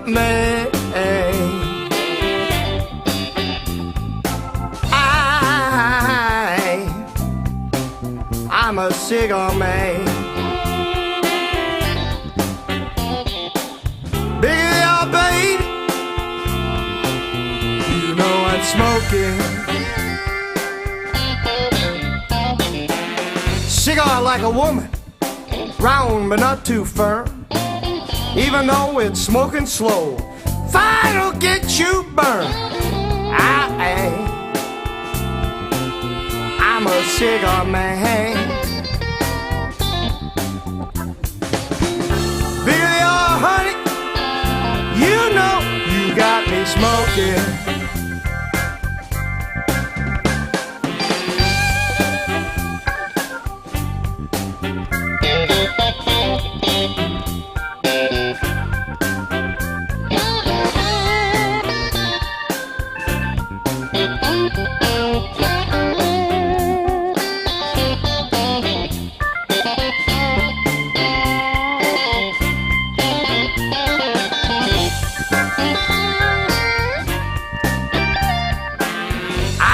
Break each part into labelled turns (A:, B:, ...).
A: man. I'm a cigar man. Big y'all, baby, you know I'm smoking. Cigar like a woman, round but not too firm. Even though it's smoking slow, fire'll get you burned. I'm a cigar man. Billy, oh honey, you know you got me smoking.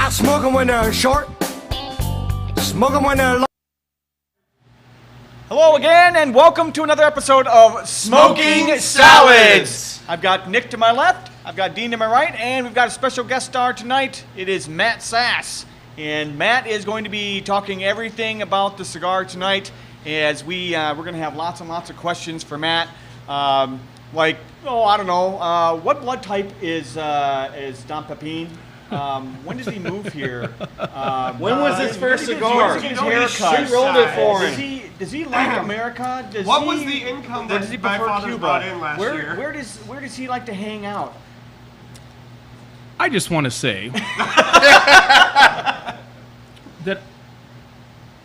A: Smoke 'em when they're short, smoke 'em when they're long.
B: Hello again, and welcome to another episode of Smoking Salads. I've got Nick to my left, I've got Dean to my right, and we've got a special guest star tonight. It is Matt Sas. And Matt is going to be talking everything about the cigar tonight, as we're going to have lots and lots of questions for Matt. I don't know, what blood type is Don Pepin? When did he move here?
C: When was his first cigar?
B: His haircut.
C: She rolled it for him.
B: Does he like America?
D: What was the income that my father brought in last year?
B: Where does he like to hang out?
E: I just want to say that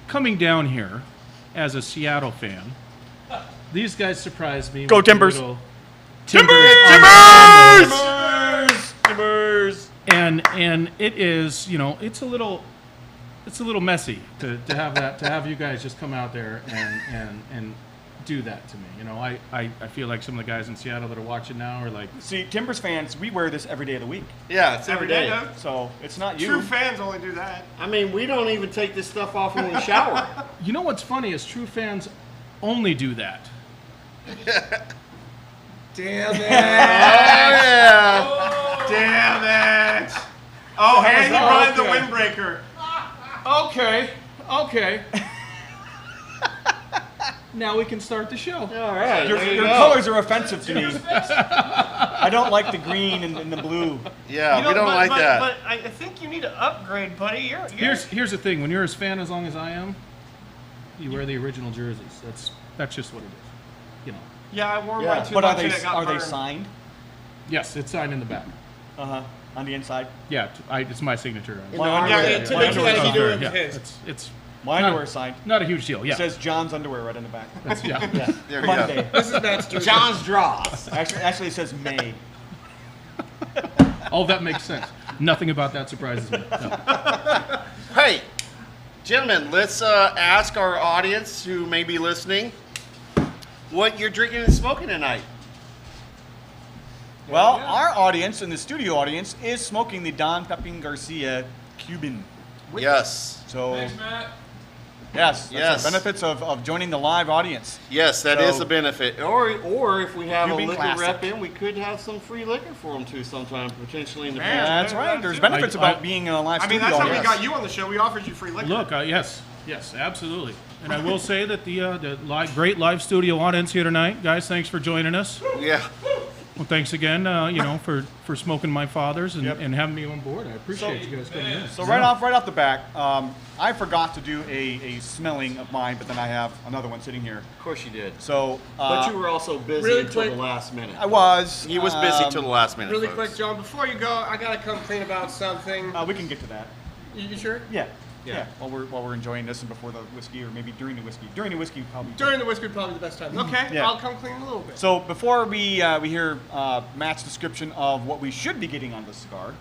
E: coming down here as a Seattle fan, these guys surprised me.
B: Go Timbers!
E: Timbers! And it is, it's a little messy to have you guys just come out there and do that to me. I feel like some of the guys in Seattle that are watching now are like,
B: see, Timbers fans, we wear this every day of the week.
C: Yeah, it's every day.
B: So it's not you.
D: True fans only do that.
C: I mean, we don't even take this stuff off when we shower.
E: You know what's funny is true fans only do that.
D: Damn it!
C: Oh yeah!
D: Damn it! Oh, and he brought in the windbreaker.
E: Okay. Now we can start the show.
C: All right.
B: Your colors are offensive to me. I don't like the green and the blue.
C: Yeah, we don't like that.
D: But I think you need to upgrade, buddy.
E: Here's the thing: when you're as fan as long as I am, you wear the original jerseys. That's just what it is.
D: Yeah, I wore mine too.
B: But
D: are they
B: signed?
E: Yes, it's signed in the back.
B: On the inside?
E: Yeah, it's my signature.
B: My underwear
E: It's
B: my underwear signed.
E: Not a huge deal. Yeah.
B: It says John's underwear right in the back.
E: Yeah.
C: There we
B: Monday.
D: This is Matt's
C: John's draws.
B: Actually, it says May.
E: All that makes sense. Nothing about that surprises me. No.
C: Hey, gentlemen, let's ask our audience who may be listening what you're drinking and smoking tonight.
B: Well, our audience and the studio audience is smoking the Don Pepin Cuban.
C: Yes.
B: So,
D: Thanks, Matt.
B: yes. The benefits of joining the live audience.
C: Yes, that is a benefit. Or if we have
B: Cuban
C: a liquor
B: Classic.
C: rep in, we could have some free liquor for them too sometime, potentially in the future.
B: That's right. There's benefits about being a live
D: I mean,
B: studio
D: that's how we
B: audience.
D: got you on the show. We offered you free liquor.
E: Look, yes, absolutely. And I will say that the great live studio audience here tonight, guys, thanks for joining us.
C: Yeah.
E: Well, thanks again, for smoking my fathers and having me on board. I appreciate you guys coming in.
B: So right off the back, I forgot to do a smelling of mine, but then I have another one sitting here.
C: Of course you did.
B: So,
C: But you were also busy
D: really
C: until
D: quick.
C: the last minute.
B: I was.
C: He was busy till the last minute.
D: Really
C: folks.
D: quick, John, before you go, I gotta come clean about something.
B: We can get to that.
D: You sure?
B: Yeah. While we're enjoying this and before the whiskey, or maybe during the whiskey. During the whiskey, probably.
D: During the whiskey, probably the best time. Okay,
B: Yeah.
D: I'll come clean a little bit.
B: So before we hear Matt's description of what we should be getting on the cigar,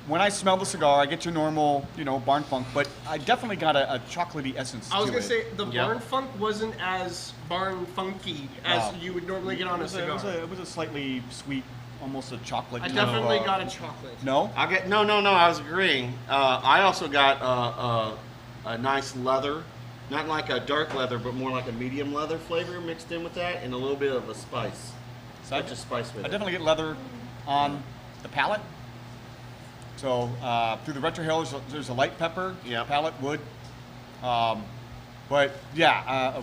B: when I smell the cigar, I get your normal, barn funk, but I definitely got a chocolatey essence.
F: I was
B: to
F: gonna
B: it.
F: say the
C: Yeah.
F: barn funk wasn't as barn funky as
B: Wow.
F: you would normally get on a cigar.
B: It was a slightly sweet, almost a chocolate.
F: I
B: note.
F: definitely got a chocolate.
B: No.
C: No. I was agreeing. I also got a nice leather, not like a dark leather, but more like a medium leather flavor mixed in with that, and a little bit of a spice. Such a spice with
B: I
C: it.
B: definitely get leather on the palate. So through the retro hill, there's a light pepper
C: Yep.
B: palate, wood. But yeah,
F: I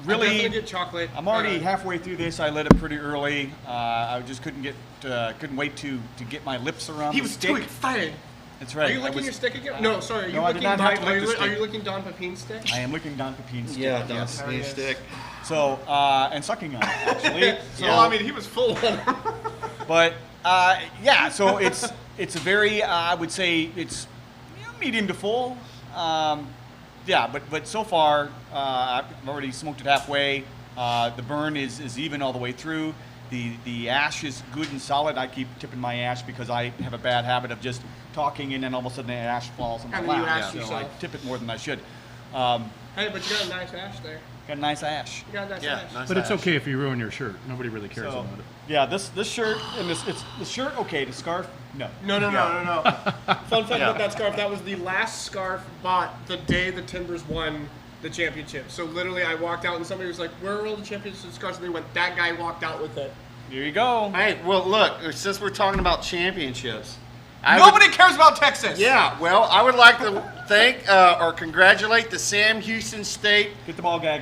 B: really,
F: definitely get chocolate.
B: I'm already halfway through this. I lit it pretty early. I just couldn't wait to get my lips around
F: He
B: the
F: was
B: stick.
F: too excited.
B: That's right.
F: Are you
B: I
F: licking
B: was-
F: your stick again? No, sorry. Are you
B: No, I did
F: licking
B: not have to lick the
F: Are
B: stick.
F: you licking Don Pepin's stick?
B: I am licking Don Pepin's stick.
C: Yeah,
B: yes.
C: that's the stick.
B: So and sucking on it actually. So,
F: Well, I mean, he was full on.
B: But yeah, so it's a very I would say it's medium to full. Yeah, but so far I've already smoked it halfway. The burn is even all the way through. The ash is good and solid. I keep tipping my ash because I have a bad habit of just talking and then all of a sudden the ash falls on my
F: And then you
B: lap.
F: ash
B: So I
F: yourself.
B: tip it more than I should.
F: Hey, but you got a nice ash there.
B: Got a nice ash.
F: You got a nice
C: Yeah,
F: ash.
C: nice
E: But it's
C: ash.
E: okay if you ruin your shirt. Nobody really cares
B: So,
E: about it.
B: yeah, this shirt and it's the shirt okay. The scarf no.
F: No. Fun fact
C: Yeah.
F: about that scarf, that was the last scarf bought the day the Timbers won the championship. So literally I walked out and somebody was like, where are all the championship scarves? And they went, that guy walked out with it.
B: Here you go.
C: Hey, well, look, since we're talking about championships,
F: Nobody cares about Texas.
C: Yeah, well, I would like to thank or congratulate the Sam Houston State
B: Get the ball gag.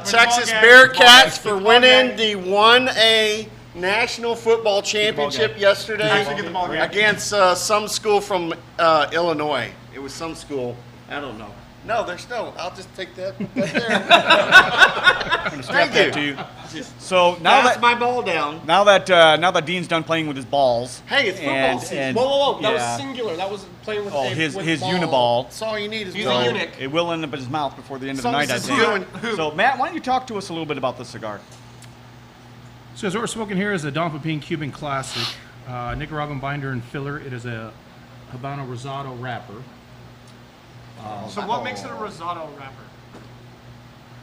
C: Texas
F: gag.
C: Bearcats for
F: Get the ball
C: winning
F: gag.
C: the 1A National Football Championship
B: gag.
C: yesterday
F: Actually, get the ball gag.
C: against some school from Illinois. It was some school. I don't know. No, there's no. I'll just take that there.
B: I'm gonna strap
C: Thank
B: that
C: you.
B: to you. So now
C: Pass
B: that
C: my ball down.
B: now that Dean's done playing with his balls.
C: Hey, it's football
B: and,
C: season.
B: and-
F: Whoa. That
B: yeah.
F: was singular. That was playing with
B: Oh,
F: a
B: his
F: with ball.
B: uniball.
C: That's all you need is
F: He's
C: ball.
F: a eunuch.
B: It will end up in his mouth before the end of the
C: So
B: night, I
C: this is
B: think.
C: doing-
B: So Matt, why don't you talk to us a little bit about this cigar?
E: So as what we're smoking here is a Don Pepin Cuban Classic, Nicaraguan binder and filler. It is a Habano Rosado wrapper.
F: So what makes it a Rosado wrapper?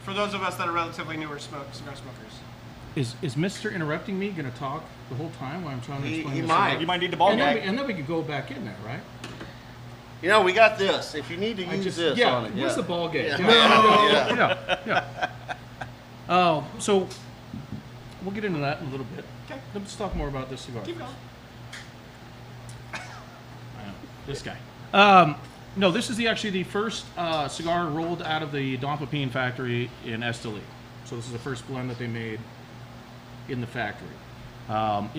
F: For those of us that are relatively newer cigar smokers.
E: Is Mr. Interrupting me going to talk the whole time while I'm trying to
C: He
E: explain this?
C: might.
B: You might need the ball
E: And
B: gag.
E: then we could go back in there, right?
C: You know, we got this. If you need to
E: I
C: use
E: just
C: this
E: yeah.
C: on it.
E: Where's
C: Yeah.
E: the ball gauge?
C: Yeah.
E: Yeah. Oh, so we'll get into that in a little bit.
F: Okay.
E: Let's talk more about this cigar.
F: Keep going.
E: I know, this guy. No, this is actually the first cigar rolled out of the Don Pepin factory in Esteli. So this is the first blend that they made in the factory.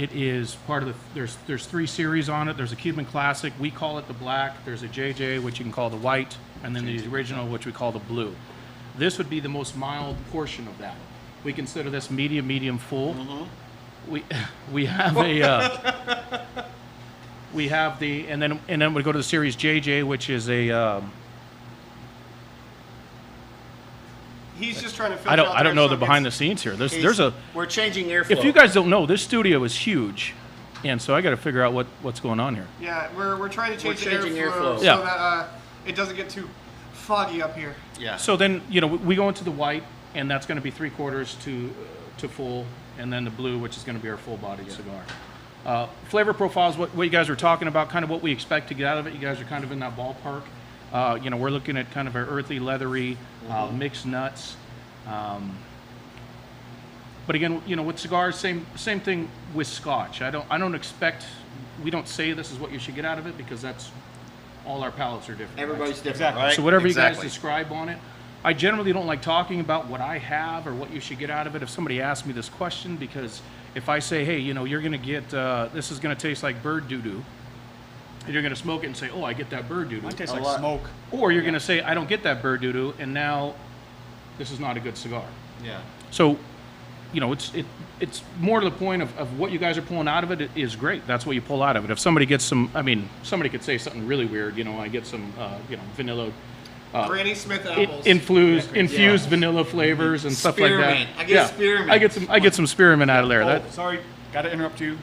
E: It is part of the. There's 3 series on it. There's a Cuban Classic. We call it the black. There's a JJ, which you can call the white, and then the original, which we call the blue. This would be the most mild portion of that. We consider this medium full. We have a. We have the and then we go to the series JJ, which is a.
F: He's just trying to filter
E: I don't know the behind the scenes here. There's a.
C: We're changing airflow.
E: If you guys don't know, this studio is huge, and so I got to figure out what's going on here.
F: Yeah, we're trying to change the
C: changing
F: airflow
C: airflow.
F: so
E: Yeah.
F: that it doesn't get too foggy up here.
C: Yeah.
E: So then we go into the white, and that's going to be 3/4 to full, and then the blue, which is going to be our full-bodied cigar. Flavor profiles, what you guys are talking about, kind of what we expect to get out of it. You guys are kind of in that ballpark. We're looking at kind of our earthy, leathery, mixed nuts. But again, with cigars, same thing with Scotch. I don't expect. We don't say this is what you should get out of it because that's all our palates are different.
C: Everybody's different,
B: Exactly.
C: right?
E: So whatever you guys
C: Exactly.
E: describe on it, I generally don't like talking about what I have or what you should get out of it if somebody asks me this question, because if I say, hey, you're going to get, this is going to taste like bird doo-doo, and you're going to smoke it and say, oh, I get that bird doo-doo.
B: Mine tastes
C: A
B: like
C: lot.
B: smoke.
E: Or you're going to say, I don't get that bird doo-doo, and now this is not a good cigar.
C: Yeah.
E: So, it's more to the point of what you guys are pulling out of it is great. That's what you pull out of it. If somebody gets somebody could say something really weird, I get some, vanilla,
F: Granny Smith apples.
E: infused vanilla flavors and stuff like that.
C: Spearmint. I get spearmint.
E: I get some spearmint out of there.
B: Oh,
E: That
B: sorry, got to interrupt you.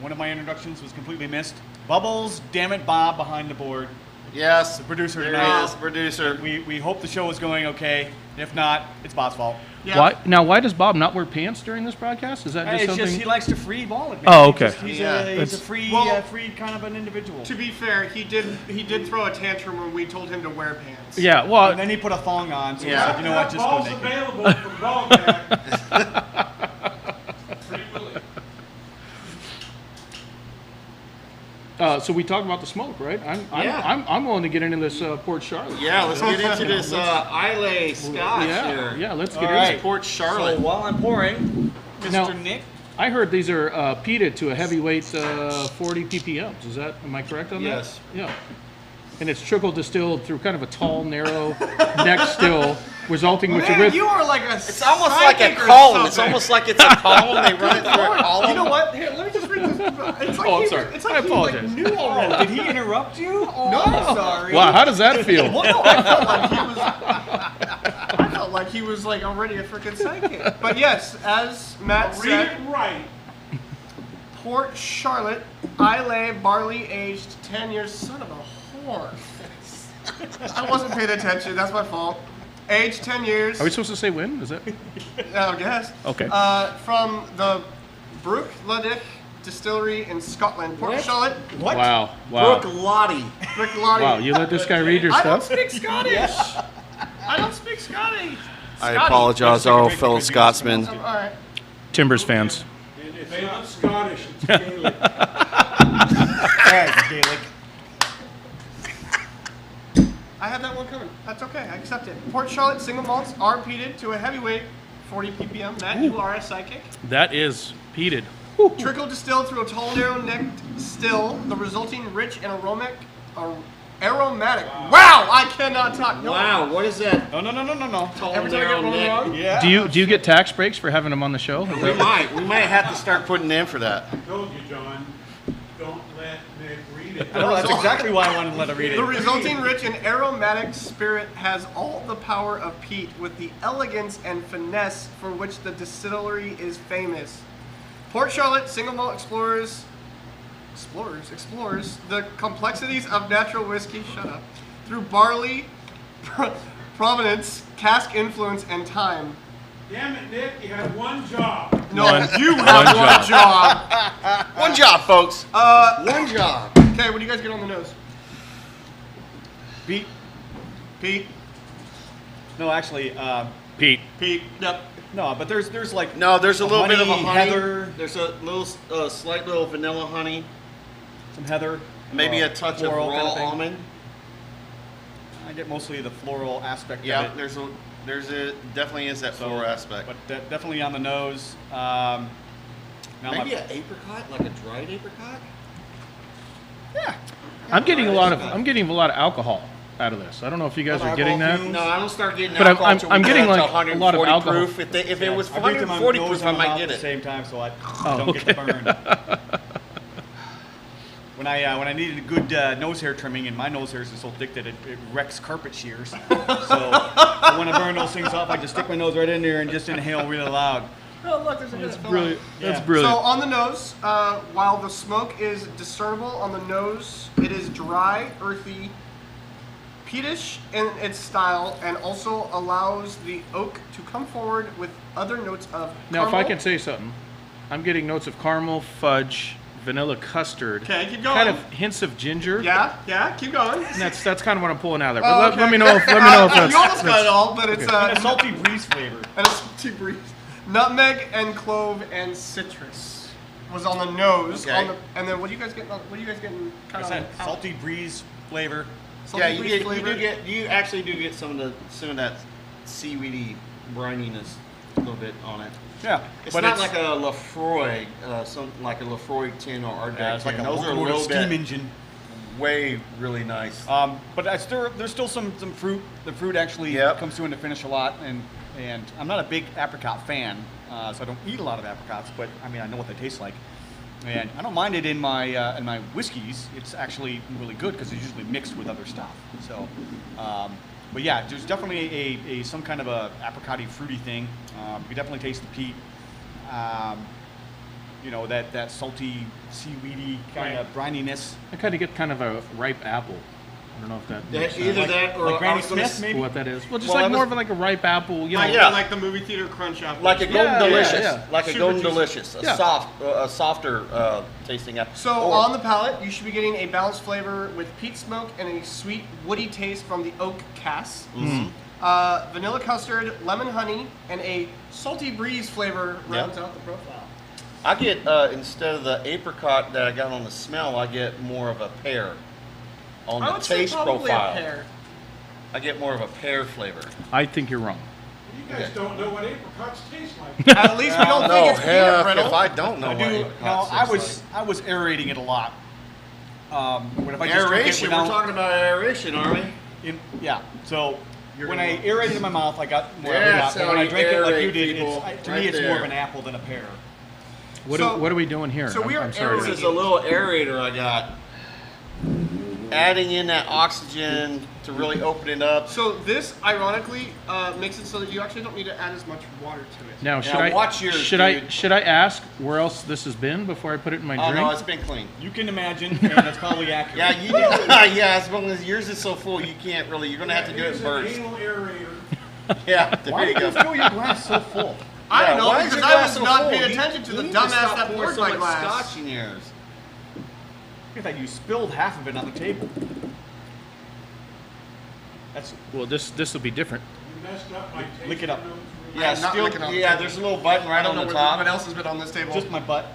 B: one of my introductions was completely missed. Bubbles, damn it, Bob, behind the board.
C: Yes,
B: The producer
C: there
B: tonight.
C: he is, producer.
B: We hope the show is going okay. If not, it's Bob's fault.
F: Yeah.
E: Why does Bob not wear pants during this broadcast? Is that just
B: It's
E: something?
B: just he likes to free ball it.
E: Oh, okay.
B: He's
C: Yeah.
B: a free,
F: Well,
B: free kind of an individual.
F: To be fair, he did throw a tantrum when we told him to wear pants.
E: Yeah, well,
B: And then he put a thong on, so
C: Yeah.
B: he said, you know what, just go
D: Balls
B: naked.
D: available for ball back. Free Willy.
E: so we talked about the smoke, right?
C: Yeah.
E: I'm willing to get into this Port Charlotte.
C: Yeah, let's get into this Islay Scotch here.
E: Yeah, let's get
B: All
E: into
B: right.
E: it.
C: Port Charlotte.
B: So while I'm pouring, Mr.
E: Now-
B: Nick,
E: I heard these are peated to a heavyweight 40 ppms. Am I correct on that?
C: Yes.
E: Yeah. And it's trickle distilled through kind of a tall, narrow neck still, resulting with
F: Man,
E: with.
F: you are like a.
C: It's almost like a column. It's almost like it's a column. They run it through a column.
F: You know what? Here, let me just read this. It's like
E: Oh, I'm
F: he,
E: sorry.
F: It's
E: I
F: like he
E: apologize.
F: knew already.
B: did he interrupt you? Oh,
F: No.
B: I'm sorry.
E: Wow, how does that feel?
F: Well, no, I felt like he was. I felt like he was like already a freaking sidekick. But yes, as Matt
D: Read
F: said,
D: it right.
F: Port Charlotte, Islay barley aged 10 years. Son of a whore. I wasn't paying attention. That's my fault. Aged 10 years.
E: Are we supposed to say when? Is that?
F: I guess.
E: Okay.
F: From the Brook Luddick Distillery in Scotland. Port
C: What?
F: Charlotte.
B: What?
E: Wow.
C: Brooke Lottie.
F: Brook Lottie.
E: Wow, you let this guy read your
F: I don't
E: stuff?
F: speak Scottish. I don't speak Scottish.
C: I
F: Scotty.
C: apologize, all fellow Scotsmen.
F: All right.
E: Timbers fans.
D: It's not Scottish, it's Gaelic.
B: All right, Gaelic.
F: I had that one coming. That's okay. I accept it. Port Charlotte single malts are peated to a heavyweight 40 ppm. Matt, you are a psychic.
E: That is peated.
F: Trickle distilled through a tall, narrow-necked still, the resulting rich and aromatic. Wow, I cannot talk. No.
C: Wow, what is that?
B: No.
C: Tall,
F: Every time I
C: narrow
F: get one
C: neck?
F: wrong.
B: Yeah.
E: Do you get tax breaks for having him on the show? Is
C: We
E: that-
C: might have to start putting in for that.
D: I told you, John, don't let Nick read it.
B: No, that's exactly why I wanted to let her read
F: The
B: it.
F: resulting rich and aromatic spirit has all the power of peat with the elegance and finesse for which the distillery is famous. Port Charlotte single malt explores the complexities of natural whiskey, shut up, through barley, provenance, cask influence, and time.
D: Damn it, Nick, you had one job.
F: No,
E: One-
F: you have
E: one
F: one job.
C: One job, folks. One job.
F: Okay, what do you guys get on the nose?
B: Pete.
F: Pete.
B: No, actually,
E: Pete.
F: Pete. Yep.
B: no, but there's like
C: No, there's a little bit of a honey.
B: heather,
C: There's a little, slight little vanilla honey.
B: some heather,
C: Maybe a touch of
B: floral
C: raw
B: kind thing.
C: almond.
B: I get mostly the floral aspect
C: Yeah,
B: of it.
C: there's a definitely is that floral aspect.
B: But definitely on the nose. Now
C: Maybe
B: my,
C: an apricot, like a dried apricot.
E: I'm getting a lot of alcohol out of this. I don't know if you guys are getting that.
C: No, I don't start getting
E: But I'm-
C: alcohol till
E: I'm
C: we
E: getting,
C: get up
E: like,
C: to
E: a lot of
C: 140
E: alcohol.
C: proof. If it was
B: I breathe through my
C: 140
B: nose
C: proof,
B: and
C: I
B: my
C: might
B: mouth
C: get
B: at the
C: it.
B: same time, so I don't get the burn. When I needed a good nose hair trimming, and my nose hairs are so thick that it wrecks carpet shears. So when I burn those things off, I just stick my nose right in there and just inhale really loud.
F: Oh, look, there's a bit of
E: Brilliant. That's
B: Yeah.
E: brilliant.
F: So on the nose, while the smoke is discernible on the nose, it is dry, earthy, peatish in its style, and also allows the oak to come forward with other notes of
E: Now, if I
F: caramel.
E: can say something, I'm getting notes of caramel, fudge, vanilla custard.
F: Okay, keep going.
E: Kind of hints of ginger.
F: Yeah, keep going.
E: And that's kind of what I'm pulling out of there.
F: Oh,
E: But let,
F: okay.
E: let me know if that's.
F: You almost got it all, but it's
B: And a salty breeze flavor.
F: and a salty breeze. Nutmeg and clove and citrus was on the nose.
C: Okay.
F: And then what are you guys getting? What are you guys getting?
B: Like
F: Kind
B: I said,
F: of
B: salty breeze flavor.
C: Yeah, you
F: breeze
C: get
F: flavor.
C: you actually do get some of that seaweedy brininess a little bit on it.
B: Yeah,
C: It's
B: but
C: not like a Lafroy, like a Lafroy tin or Ardbeg
B: yeah, it's like
C: tin.
B: a
C: Those are a
B: locomotive
C: little
B: steam
C: bit
B: engine.
C: way really nice.
B: But there's still some fruit. The fruit actually
C: Yep.
B: comes through in the finish a lot, and I'm not a big apricot fan, so I don't eat a lot of apricots. But I mean, I know what they taste like, and I don't mind it in my whiskeys. It's actually really good because it's usually mixed with other stuff. So, but yeah, there's definitely a some kind of a apricot-y, fruity thing. You can definitely taste the peat. you know, that salty, seaweedy kind of brininess.
E: I kind of get kind of a ripe apple. I don't know if that makes
C: Either
E: sense.
C: that or
B: Like Granny
C: I was gonna
B: Smith,
C: s-
B: maybe?
E: What that is? Well, just
C: Well,
E: like
C: I
E: more
C: was-
E: of like a ripe apple, you know.
F: Like,
C: yeah.
F: like the movie theater crunch apple.
C: like a golden
E: Yeah,
C: delicious,
E: yeah.
C: like a
F: Super
C: golden
F: juicy.
C: delicious, a
E: Yeah.
C: softer tasting apple.
F: So
C: Or-
F: on the palate, you should be getting a balanced flavor with peat smoke and a sweet, woody taste from the oak cask. Vanilla custard, lemon honey, and a salty breeze flavor rounds out the profile.
C: I get instead of the apricot that I got on the smell, I get more of a pear on
F: I
C: the
F: would say
C: taste
F: probably
C: profile.
F: a pear.
C: I get more of a pear flavor.
E: I think you're wrong.
D: You guys don't know what apricots taste like.
F: At least we don't
C: No,
F: think it's peanut
C: heck,
F: brittle.
C: if I don't know
B: I
C: what
B: do.
C: apricots
B: No,
C: taste
B: I was aerating it a lot. But if I
C: like.
B: just drink it
C: Aeration.
B: without,
C: We're talking about aeration, aren't we?
B: yeah. So
C: You're
B: when
C: gonna
B: I
C: love
B: aerated in my mouth, I got more of
C: Yeah,
B: a lot.
C: that's
B: But
C: how
B: when I
C: you
B: drink it like you
C: aerate,
B: did,
C: people.
B: to
C: Right
B: me it's more
C: there.
B: of an apple than a pear.
E: What are we doing here?
F: so we are
E: I'm sorry.
C: This is a little aerator I got. Adding in that oxygen to really open it up.
F: So this, ironically, makes it so that you actually don't need to add as much water to it.
E: Now,
C: Now, watch yours,
E: should
C: dude.
E: should I ask where else this has been before I put it in my
C: Oh
E: drink?
C: no, it's been clean.
B: You can imagine, and it's probably accurate.
C: Yeah, you do. Yeah, as long as yours is so full, you can't really. You're gonna have to do it
D: Use an
C: first.
D: anal aerator.
C: Yeah,
B: Why
C: there
B: did
C: you
B: you
C: go.
B: fill your glass so full?
F: I
C: Yeah,
F: don't know,
C: why is
F: because
C: your
F: I
C: glass
F: was
C: so
F: not
C: full?
F: paying
C: You-
F: attention to
C: you
F: the
C: need to
F: dumbass
C: stop
F: that
C: pouring
F: poured
C: so
F: my
C: much
F: glass.
C: Scotch in yours.
B: I thought you spilled half of it on the table. That's
E: Well, this will be different.
D: You messed up my taste.
B: Lick it up.
F: I'm
C: Yeah,
F: not
C: still.
F: licking on the
C: Yeah,
F: table.
C: there's a little button
F: I
C: right
F: don't
C: on
F: know
C: the
F: what
C: top.
F: else has been on this table.
B: just my butt.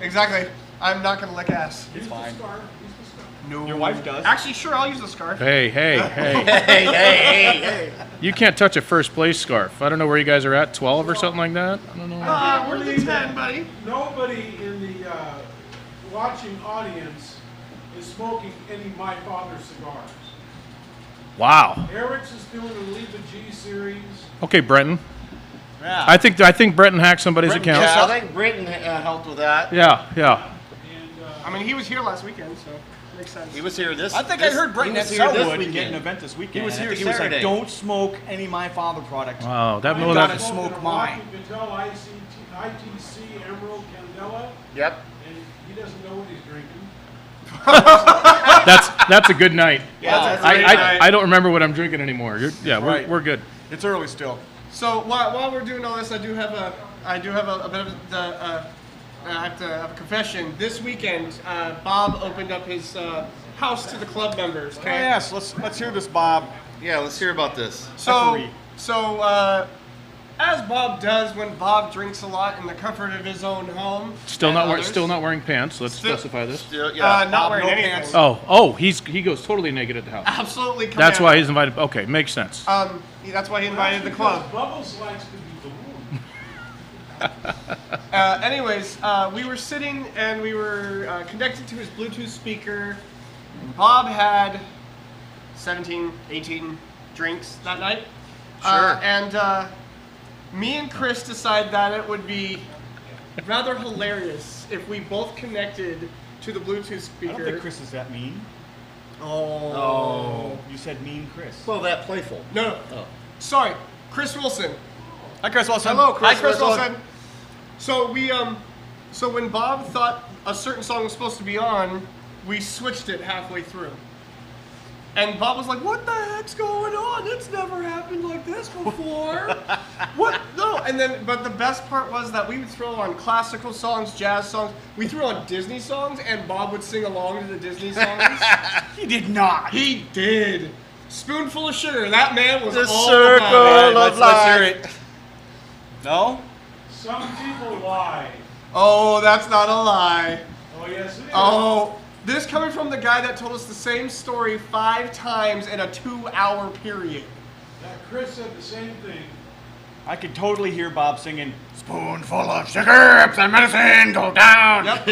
F: Exactly. I'm not going to lick ass.
D: Use
B: fine.
D: the scarf. Use the scarf.
F: No.
B: Your wife does.
F: Actually, sure, I'll use the scarf.
E: Hey, hey, hey!
C: Hey.
E: You can't touch a first place scarf. I don't know where you guys are at, 12 or something like that. I don't know.
F: We're the 10, buddy.
D: Nobody in the watching audience is smoking any My Father cigars.
E: Wow.
D: Eric's is doing a Leave the G series.
E: Okay, Brenton.
B: Yeah.
E: I think Brenton hacked somebody's
B: Brenton,
E: account.
C: Yeah, I think Britain helped with that.
E: Yeah, yeah.
D: And
F: I mean, he was here last weekend, so makes sense.
C: He was here this.
B: I think
C: this,
B: I heard Brenton
C: he
B: at
C: was here this
B: Selwood
C: weekend.
B: get an event this weekend.
C: He was
B: and I
C: here
B: think he was like,
C: Saturday.
B: "Don't smoke any My Father product."
E: Wow, that
D: I'm
E: well,
B: gotta
E: that,
B: smoke
D: smoking a
B: mine.
D: Rocky Patel ITC Emerald Candela,
C: Yep.
D: and he doesn't know what he's drinking.
E: that's a good night.
B: Yeah, that's
F: a great night.
E: I don't remember what I'm drinking anymore.
B: Right.
E: We're good.
B: It's early still.
F: So while we're doing all this, I do have a bit of I have to have a confession. This weekend, Bob opened up his house to the club members.
B: Oh,
F: Okay.
B: yes, let's hear this, Bob.
C: Yeah, let's hear about this.
B: Peppery.
F: So as Bob does when Bob drinks a lot in the comfort of his own home.
E: Still
F: and
E: not
F: others,
E: still not wearing pants. Let's
F: Still-
E: specify this.
C: Still, yeah.
F: not
B: Bob,
F: wearing
B: no
F: anything.
B: pants.
E: Oh, he goes totally naked at the house.
F: Absolutely.
E: That's
F: commando.
E: why he's invited. Okay, makes sense.
F: That's why he invited the
D: Because
F: club.
D: Bubbles likes to be the one.
F: Anyways, we were sitting and we were connected to his Bluetooth speaker. Bob had 17, 18 drinks that night.
C: Sure.
F: And me and Chris decided that it would be rather hilarious if we both connected to the Bluetooth
B: I don't
F: speaker.
B: think Chris is that mean.
C: Oh.
B: You said mean Chris.
C: Well, that playful.
F: No.
C: Oh.
F: Sorry, Chris Wilson.
B: Hi, Chris Wilson.
C: Hello, Chris.
F: Hi, Chris
C: Wilson.
F: Wilson. So we so when Bob thought a certain song was supposed to be on, we switched it halfway through. And Bob was like, "What the heck's going on? It's never happened like this before." What? No. And then, but the best part was that we would throw on classical songs, jazz songs. We threw on Disney songs, and Bob would sing along to the Disney songs.
B: He did not.
F: He did. Spoonful of sugar. That man was
C: The
F: all
C: circle
F: about it.
C: of
B: let's hear
C: life.
B: it. No?
D: Some people lie.
F: Oh, that's not a lie.
D: Oh, yes, it is.
F: Oh, this coming from the guy that told us the same story 5 times in a 2-hour period.
D: That Chris said the same thing.
B: I could totally hear Bob singing, "Spoonful of sugar, ups and medicine, go down."
F: Yep.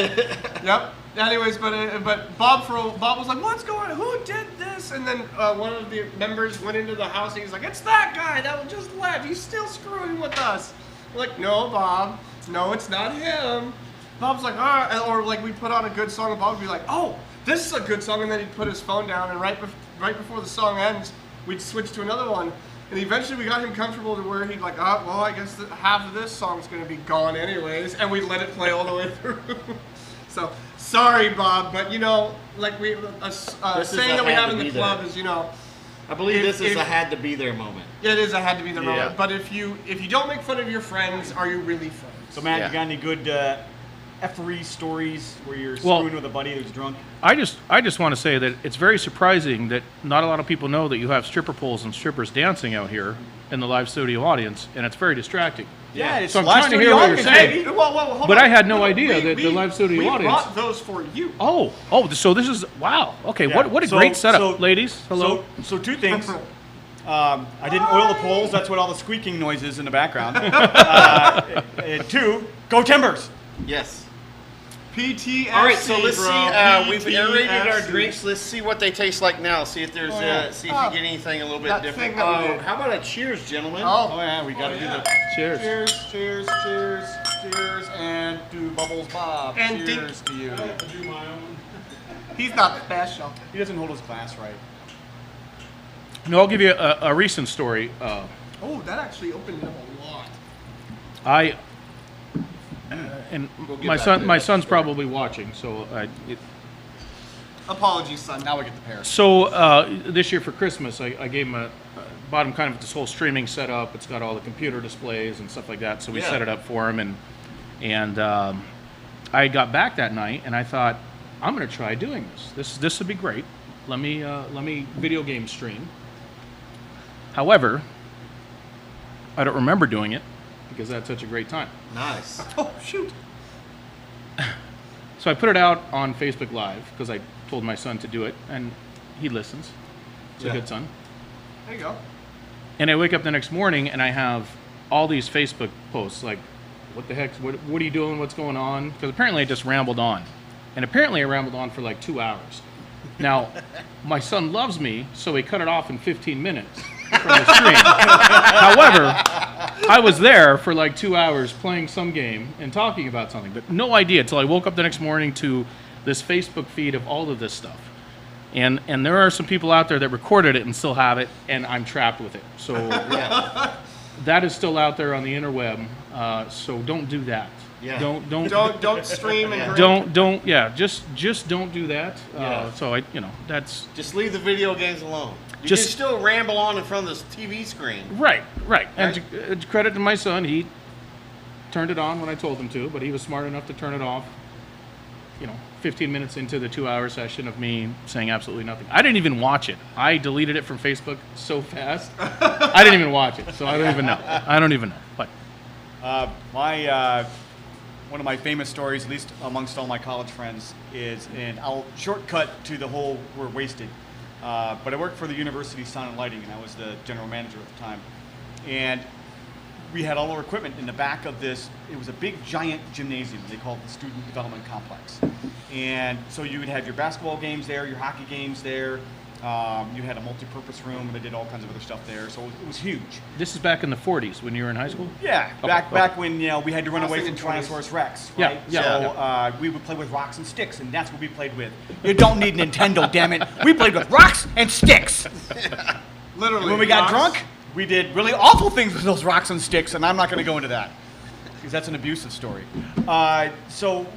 F: Yep. Anyways, but Bob was like, "What's going on? Who did this?" And then one of the members went into the house and he's like, "It's that guy that just left. He's still screwing with us." We're like, "No, Bob. No, it's not him." Bob's like, "Ah," or like we put on a good song and Bob would be like, "Oh, this is a good song," and then he'd put his phone down and right before the song ends, we'd switch to another one. And eventually we got him comfortable to where he'd like, oh, well, I guess half of this song's going to be gone anyways. And we let it play all the way through. So, sorry, Bob, but like a saying that we have in the club is,
C: I believe this is a had to be there moment.
F: It is a had to be there moment. But if you don't make fun of your friends, are you really friends?
B: So, Matt, you got any good effery stories where you're screwing with a buddy who's drunk?
E: I just want to say that it's very surprising that not a lot of people know that you have stripper poles and strippers dancing out here in the live studio audience, and it's very distracting.
B: Yeah, it's
E: so I'm
B: live
E: trying to
B: studio
E: hear what you're
B: audience,
E: saying.
B: baby.
F: Hold
E: But
F: on.
E: I had no idea that the live studio audience.
F: We brought those for you.
E: Oh, so this is wow. Okay,
B: Yeah.
E: what a
B: So-
E: great setup,
B: so-
E: ladies. Hello.
B: So two things. I didn't oil the poles. That's what all the squeaking noise is in the background. And two, go Timbers.
C: Yes.
F: PTSD,
C: All right, so let's
F: bro.
C: see. We've aerated our
F: PTSD.
C: drinks. Let's see what they taste like now. See if there's see if you get anything a little bit
F: that
C: different.
F: thing that we did.
C: How about a cheers, gentlemen?
B: Oh yeah, we got to do the
E: Cheers.
B: cheers, and do Bubbles Bob.
F: And
B: cheers to you.
D: I have to do my own.
F: He's not special.
B: He doesn't hold his glass right.
E: No, I'll give you a recent story.
F: Oh, that actually opened it up a lot.
E: And
C: We'll get
E: my
C: back
E: son,
C: to
E: my
C: that.
E: son's probably watching. So,
F: Apologies, son.
B: Now we get the pair.
E: this year for Christmas, I gave him bought him kind of this whole streaming setup. It's got all the computer displays and stuff like that. So we set it up for him, and I got back that night, and I thought, I'm going to try doing this. This would be great. Let me video game stream. However, I don't remember doing it because I had such a great time.
C: Nice.
F: Oh, shoot.
E: So I put it out on Facebook Live because I told my son to do it, and he listens. He's a good son.
F: There you go.
E: And I wake up the next morning, and I have all these Facebook posts like, what the heck, what are you doing, what's going on? Because apparently I just rambled on. And apparently I rambled on for like 2 hours. Now, my son loves me, so he cut it off in 15 minutes from the stream. However, I was there for like 2 hours playing some game and talking about something, but no idea until I woke up the next morning to this Facebook feed of all of this stuff. And there are some people out there that recorded it and still have it, and I'm trapped with it. So that is still out there on the interweb. So don't do that.
C: Yeah.
F: Don't stream and drink.
E: Just don't do that.
C: Yeah.
E: So that's
C: Just leave the video games alone. You
E: Just-
C: can still ramble on in front of this TV screen.
E: right. And credit to my son, he turned it on when I told him to, but he was smart enough to turn it off. 15 minutes into the 2-hour session of me saying absolutely nothing. I didn't even watch it. I deleted it from Facebook so fast. I didn't even watch it, so I don't even know. But
B: One of my famous stories, at least amongst all my college friends, is, and I'll shortcut to the whole we're wasted, but I worked for the University Sound and Lighting, and I was the general manager at the time. And we had all our equipment in the back of this. It was a big, giant gymnasium. They called it the Student Development Complex. And so you would have your basketball games there, your hockey games there. You had a multi-purpose room, and they did all kinds of other stuff there. So it was huge.
E: this is back in the 40s when you were in high school?
B: Yeah, back when we had to run away from
F: thinking 20s.
B: Tyrannosaurus Rex,
E: Yeah,
B: right?
E: yeah.
B: So we would play with rocks and sticks, and that's what we played with. You don't need Nintendo, damn it. We played with rocks and sticks.
F: Literally.
B: When we got
F: rocks.
B: drunk, we did really awful things with those rocks and sticks, and I'm not going to go into that because that's an abusive story. So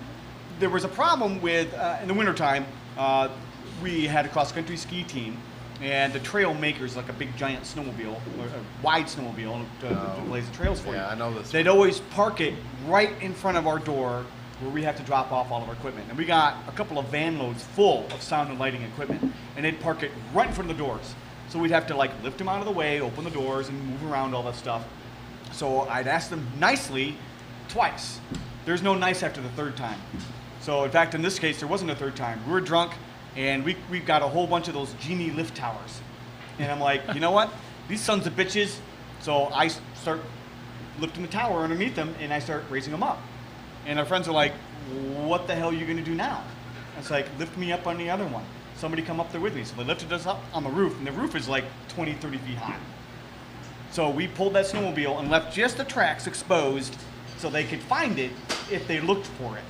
B: there was a problem with, in the wintertime, we had a cross-country ski team, and the trail makers, like a big giant snowmobile, or a wide snowmobile to blaze the trails for you.
C: Yeah, I know this.
B: They'd always park it right in front of our door where we have to drop off all of our equipment. And we got a couple of van loads full of sound and lighting equipment, and they'd park it right in front of the doors. So we'd have to like lift them out of the way, open the doors, and move around all that stuff. So I'd ask them nicely twice. There's no nice after the third time. So in fact, in this case, there wasn't a third time. We were drunk, and we got a whole bunch of those genie lift towers. And I'm like, you know what? These sons of bitches. So I start lifting the tower underneath them, and I start raising them up. And our friends are like, what the hell are you going to do now? It's like, lift me up on the other one. Somebody come up there with me. So they lifted us up on the roof, and the roof is like 20, 30 feet high. So we pulled that snowmobile and left just the tracks exposed so they could find it if they looked for it.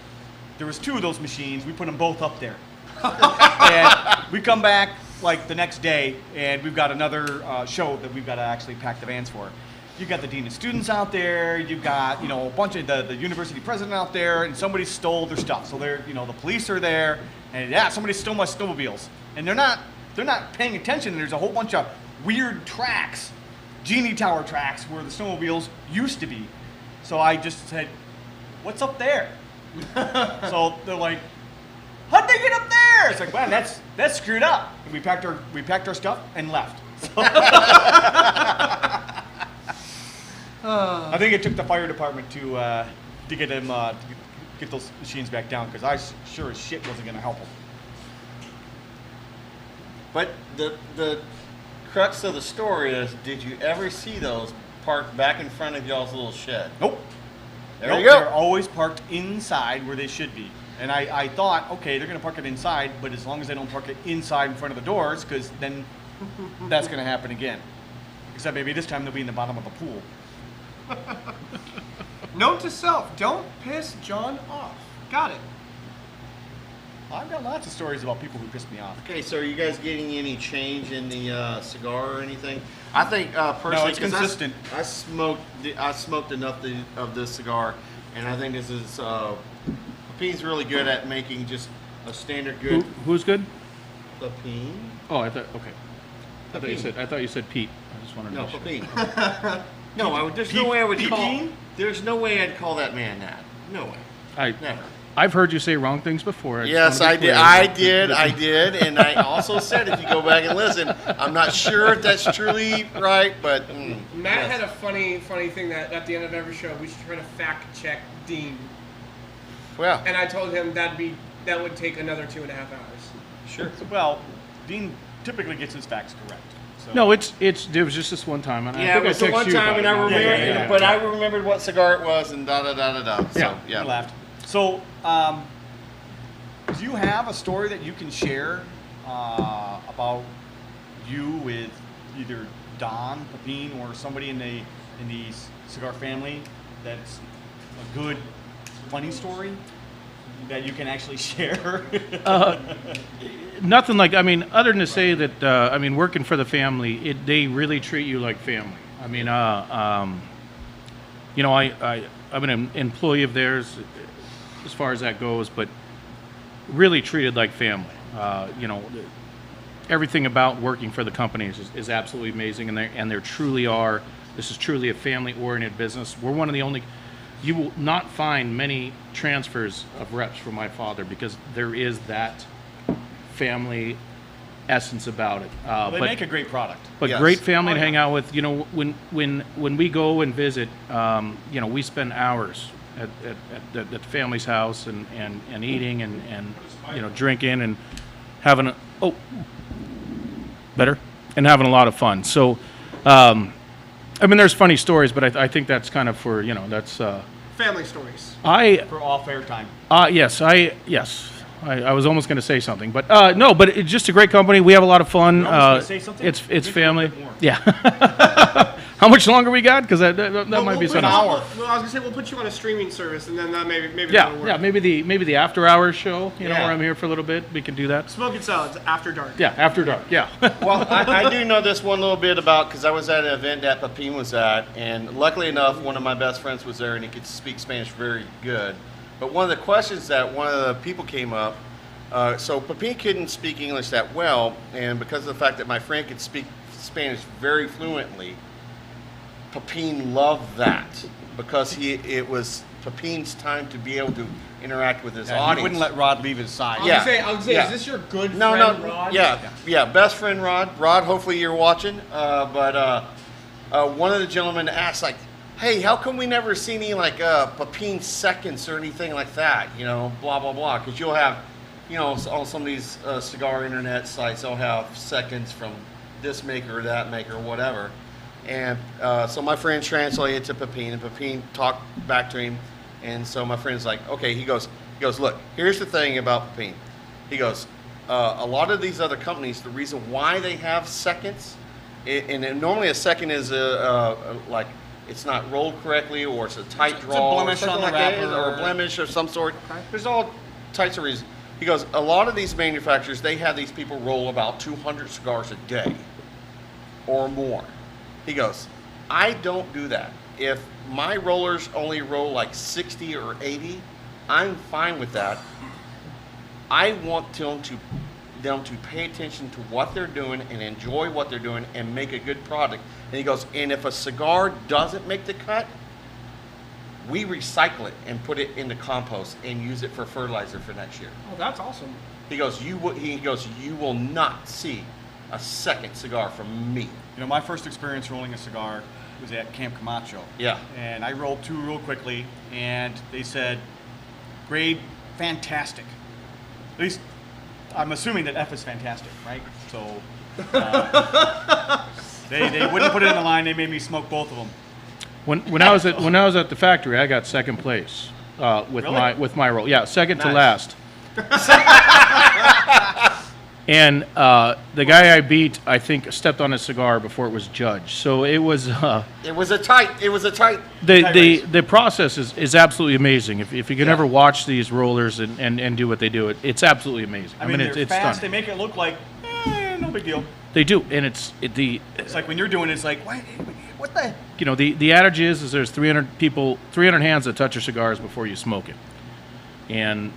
B: There was 2 of those machines. We put them both up there. And we come back, like the next day, and we've got another show that we've got to actually pack the vans for. You've got the dean of students out there. You've got a bunch of the university president out there, and somebody stole their stuff. So they're the police are there, and somebody stole my snowmobiles, and they're not paying attention. There's a whole bunch of weird tracks, Genie Tower tracks, where the snowmobiles used to be. So I just said, "What's up there?" So they're like, "How'd they get up there?" It's like, "Man, that's screwed up." And we packed our stuff and left. So I think it took the fire department to get them to get those machines back down, because I sure as shit wasn't going to help them.
C: But the crux of the story is, did you ever see those parked back in front of y'all's little shed?
B: Nope.
C: There you go.
B: They're always parked inside where they should be. And I thought, okay, they're going to park it inside, but as long as they don't park it inside in front of the doors, because then that's going to happen again. Except maybe this time they'll be in the bottom of the pool.
F: Note to self, don't piss John off. Got it.
B: I've got lots of stories about people who pissed me off.
C: Okay, so are you guys getting any change in the cigar or anything? I think personally,
B: No, it's
C: 'cause
B: consistent.
C: I smoked enough of this cigar, and I think this is Pepin's really good at making just a standard good.
E: Who's good?
C: Pepin?
E: Oh, I thought you said Pete. I just wanted to
C: No,
E: make sure.
C: Pepin. No, there's no way I would call. There's no way I'd call that man that. No way. Never.
E: I've heard you say wrong things before.
C: Yes, I did. I did, and I also said, if you go back and listen, I'm not sure if that's truly right, but
F: Matt had a funny thing that at the end of every show we should try to fact check Dean,
C: well,
F: and I told him that would take another 2.5 hours.
C: sure.
B: Well, Dean typically gets his facts correct. So.
E: No, it was just this one time, and I
C: Yeah,
E: think
C: it was
E: I
C: the one
E: texted you
C: time,
E: about
C: and I
E: it.
C: remember,
B: Yeah.
C: but I remembered what cigar it was, and da da da da da. So,
E: Yeah.
B: We laughed. So, do you have a story that you can share about you with either Don Pepin or somebody in the cigar family that's a good, funny story that you can actually share?
E: Nothing like, other than to say that, working for the family, they really treat you like family. I'm an employee of theirs as far as that goes, but really treated like family. Everything about working for the company is absolutely amazing, and there truly are. This is truly a family-oriented business. We're one of the only. You will not find many transfers of reps from my father, because there is that family essence about it.
B: They make a great product.
E: But
C: Yes.
E: great family to hang out with. When we go and visit, we spend hours at the family's house and eating and drinking and having having a lot of fun. So, there's funny stories, but I think that's kind of for that's
F: Family stories.
B: For all fair time.
E: Yes. I was almost going to say something, but no. But it's just a great company. We have a lot of fun.
B: You're almost gonna say something?
E: It's
B: Think a
E: family.
B: little bit more.
E: Yeah. How much longer we got? Because that might be something.
F: Well, I was gonna say we'll put you on a streaming service, and then that maybe
E: Yeah,
F: that'll work.
E: yeah. Maybe the after hours show.
C: Yeah.
E: Where I'm here for a little bit. We can do that.
F: Smoking salads after dark.
E: Yeah, after dark. Yeah.
C: Well, I do know this one little bit about, because I was at an event that Pepin was at, and luckily enough, one of my best friends was there, and he could speak Spanish very good. But one of the questions that one of the people came up, so Pepin couldn't speak English that well, and because of the fact that my friend could speak Spanish very fluently, Pepin loved that, because it was Pepin's time to be able to interact with his
B: He
C: audience.
B: wouldn't let Rod leave his side.
C: Yeah.
F: I was gonna say,
C: Yeah.
F: is this your good
C: No,
F: friend,
C: no,
F: Rod?
C: yeah, best friend Rod. Rod, hopefully you're watching. But one of the gentlemen asked, like, hey, how come we never see any Pepin seconds or anything like that? Blah blah blah. Because you'll have, on some of these cigar internet sites, they'll have seconds from this maker or that maker or whatever. And so my friend translated to Pepin, and Pepin talked back to him. And so my friend's like, okay, he goes, look, here's the thing about Pepin. He goes, a lot of these other companies, the reason why they have seconds, and normally a second is like it's not rolled correctly, or it's a tight draw,
B: blemish
C: or something
B: on the
C: like that,
B: wrapper,
C: or a blemish of some sort. There's all types of reasons. He goes, a lot of these manufacturers, they have these people roll about 200 cigars a day or more. He goes, I don't do that. If my rollers only roll like 60 or 80, I'm fine with that. I want them to pay attention to what they're doing and enjoy what they're doing and make a good product. And he goes, and if a cigar doesn't make the cut, we recycle it and put it in the compost and use it for fertilizer for next year.
F: Oh, that's awesome.
C: He goes, you will not see a second cigar from me.
B: You know, my first experience rolling a cigar was at Camp Camacho.
C: Yeah.
B: And I rolled 2 real quickly, and they said, grade fantastic. At least, I'm assuming that F is fantastic, right? So, they wouldn't put it in the line. They made me smoke both of them.
E: When I was at the factory, I got second place with
B: Really?
E: my roll. Yeah, second to
C: Nice.
E: last. And the guy I beat, I think, stepped on a cigar before it was judged. So it was
C: It was a tight.
E: the process is absolutely amazing. If you can ever watch these rollers and do what they do, it's absolutely amazing.
B: I mean, they're
E: it's
B: fast.
E: stunning.
B: They make it look like, no big deal.
E: They do, and it's
B: like when you're doing it, it's like, what the?
E: the adage is there's 300 hands that touch your cigars before you smoke it, and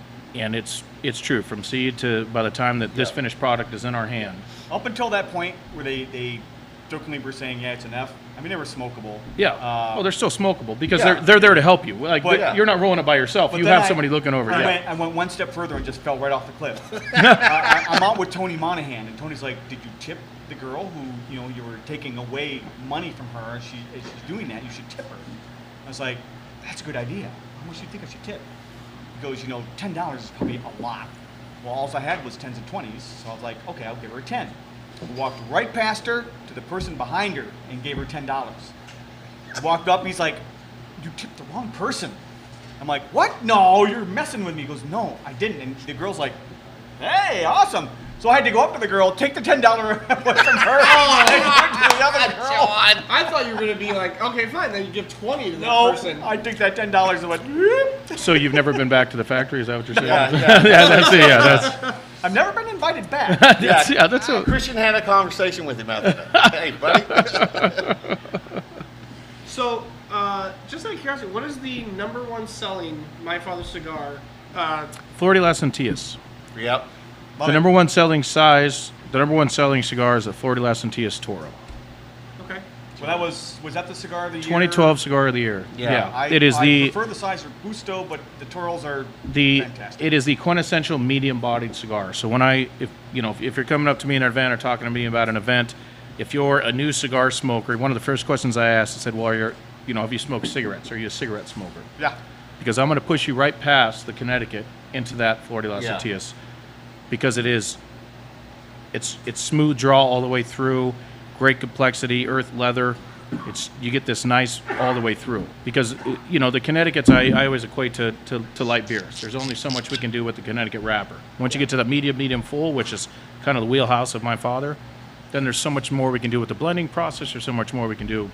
E: it's true from seed to by the time that this finished product is in our hand.
B: Up until that point where they jokingly were saying, yeah, it's an F. I mean, they were smokable.
E: Yeah, they're still smokable because
B: yeah.
E: they're there to help you. Like,
B: But-
E: you're not rolling it by yourself.
B: But
E: You
B: then
E: have somebody looking over you.
B: I went one step further and just fell right off the cliff. I'm out with Tony Monahan, and Tony's like, "Did you tip the girl who you were taking away money from her? She's doing that. You should tip her." I was like, "That's a good idea. How much do you think I should tip?" He goes, $10 is probably a lot. Well, all I had was 10s and 20s, so I was like, "Okay, I'll give her a 10." I walked right past her to the person behind her and gave her $10. I walked up, and he's like, "You tipped the wrong person." I'm like, "What? No, you're messing with me." He goes, "No, I didn't." And the girl's like, "Hey, awesome." So I had to go up to the girl, take the $10 away from her, and give it to the other girl.
F: I thought you were going to be like, okay, fine, then you give 20 to that
B: No,
F: person.
B: I took that $10 and went, whoop.
E: So you've never been back to the factory? Is that what you're saying?
C: Yeah.
E: That's it. Yeah, that's
B: I've never been invited back.
E: that's a,
C: Christian had a conversation with him after that. Hey, buddy.
F: So, just out of curiosity, what is the #1 selling My Father's cigar?
E: Flor de las Antillas.
C: Yep.
E: The number one selling cigar is a Flor de las Antillas Toro.
F: Okay.
B: Well, was that the cigar of the year?
E: 2012 cigar of the year.
C: Yeah.
E: It is
B: I prefer the size Robusto, but the Toros are fantastic.
E: It is the quintessential medium-bodied cigar. So if you're coming up to me in an event or talking to me about an event, if you're a new cigar smoker, one of the first questions I asked, I said, "Well, have you smoked cigarettes? Are you a cigarette smoker?"
B: Yeah.
E: Because I'm going to push you right past the Connecticut into that Flor de las Antillas, because it's smooth draw all the way through, great complexity, earth leather. You get this nice all the way through, because the Connecticut's I always equate to light beers. There's only so much we can do with the Connecticut wrapper. Once you get to the medium full, which is kind of the wheelhouse of my father, then there's so much more we can do with the blending process. There's so much more we can do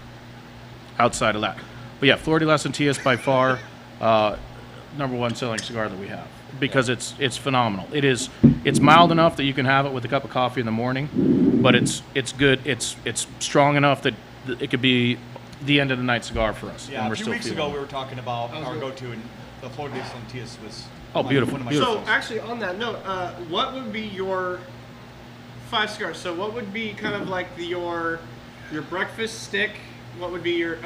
E: outside of that. But yeah, Flor de las Antillas by far #1 selling cigar that we have, because it's phenomenal. It's mild enough that you can have it with a cup of coffee in the morning, but it's good. It's strong enough that it could be the end of the night cigar for us.
B: Yeah,
E: and
B: a
E: we're
B: few
E: still
B: weeks
E: feeling
B: ago
E: it.
B: we were talking about our go-to, and the Flor de las Antillas was
E: beautiful,
B: one of my
E: beautiful.
F: So, actually, on that note, what would be your 5 cigars? So, what would be kind of like your breakfast stick? What would be your,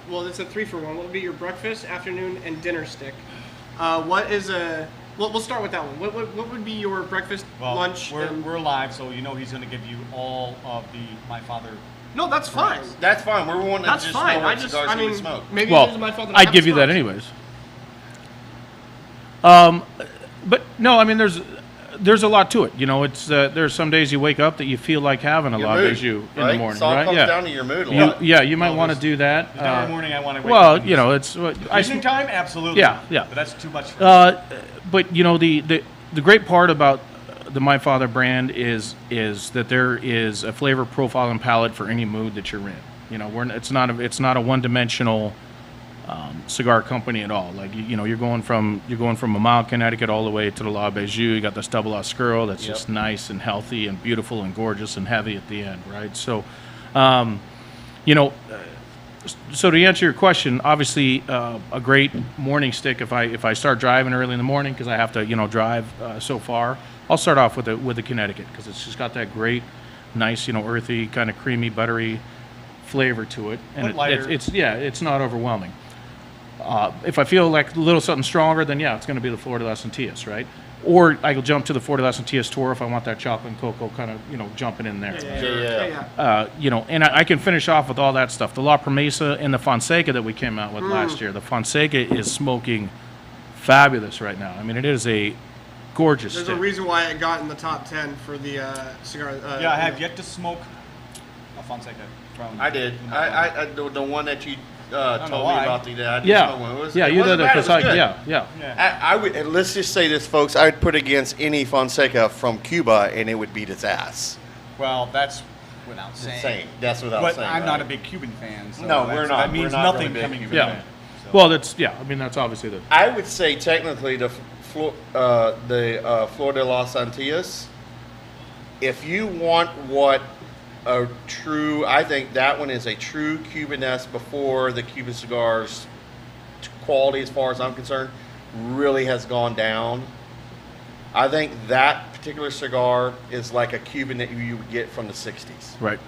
F: well, it's a 3-for-1. What would be your breakfast, afternoon, and dinner stick? What is we'll start with that one. What would be your breakfast, lunch?
B: We're live, so he's going to give you all of the My Father.
F: No, that's fine.
C: That's fine. We're wanting to
F: That's
C: just
F: fine.
C: know what cigars he would smoke.
F: maybe
E: Well,
F: this is my fault that
E: I'd
F: I
E: give you that
F: haven't
E: anyways. But no, I mean there's a lot to it. It's there's some days you wake up that you feel like having a
C: Your
E: lot
C: mood,
E: as you in
C: right?
E: the morning,
C: It's all
E: right?
C: comes
E: Yeah.
C: down to your mood a lot.
E: You might want to do that.
B: Tomorrow morning I want to wake
E: Well,
B: up.
E: it's
B: Evening time, absolutely.
E: Yeah.
B: But that's too much. For me.
E: But the great part about the My Father brand is that there is a flavor profile and palette for any mood that you're in. It's not a one-dimensional cigar company at all. Like you're going from a mild Connecticut all the way to the La Bijou. You got this double Oscuro that's just nice and healthy and beautiful and gorgeous and heavy at the end, right? So, so to answer your question, obviously a great morning stick. If I start driving early in the morning because I have to drive so far, I'll start off with the Connecticut because it's just got that great, nice earthy kind of creamy buttery flavor to it, and it's not overwhelming. If I feel like a little something stronger, then it's going to be the Flor de las Antillas, right? Or I will jump to the Flor de las Antillas Tour if I want that chocolate and cocoa kind of jumping in there. And I can finish off with all that stuff. The La Promesa and the Fonseca that we came out with last year. The Fonseca is smoking fabulous right now. I mean, it is a gorgeous
F: There's
E: stick.
F: a reason why it got in the top 10 for the cigar.
B: I have yet to smoke a Fonseca.
C: I did. The one that you told me about the day. I didn't
E: Yeah,
C: smoke one. It was,
E: yeah,
C: it
E: you
C: wasn't
E: did the
C: bad, it was
E: Fonseca.
C: good.
E: Yeah.
C: I would, and let's just say this, folks. I would put against any Fonseca from Cuba, and it would beat its ass.
B: Well, that's without saying.
C: That's without
B: But
C: saying.
B: I'm not a
C: right?
B: big Cuban fan. So
C: No, we're not.
B: That means
C: We're not
B: nothing
C: really big
B: coming
C: Cuban
B: from
E: Yeah.
B: it. So.
E: Well, I mean, that's obviously the.
C: I would say technically the Flor de las Antillas. If you want what a true, I think that one is a true Cubanesque before the Cuban cigars quality, as far as I'm concerned, really has gone down. I think that particular cigar is like a Cuban that you would get from the 60s.
E: Right.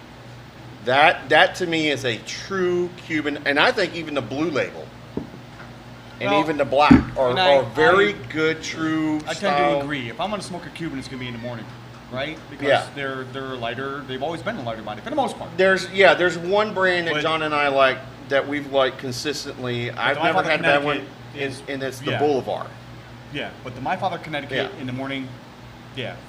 C: That to me is a true Cuban, and I think even the blue label and
B: Well,
C: even the black are very good true
B: I tend
C: style.
B: to agree. If I'm going to smoke a Cuban, it's going to be in the morning, right? Because they're lighter. They've always been a lighter body for the most part.
C: There's one brand that
B: But-
C: John and I like that we've liked consistently. I've
B: My
C: never
B: Father
C: had that one,
B: Connecticut
C: and it's the
B: yeah.
C: Boulevard.
B: Yeah, but the My Father Connecticut
C: Yeah.
B: in the morning,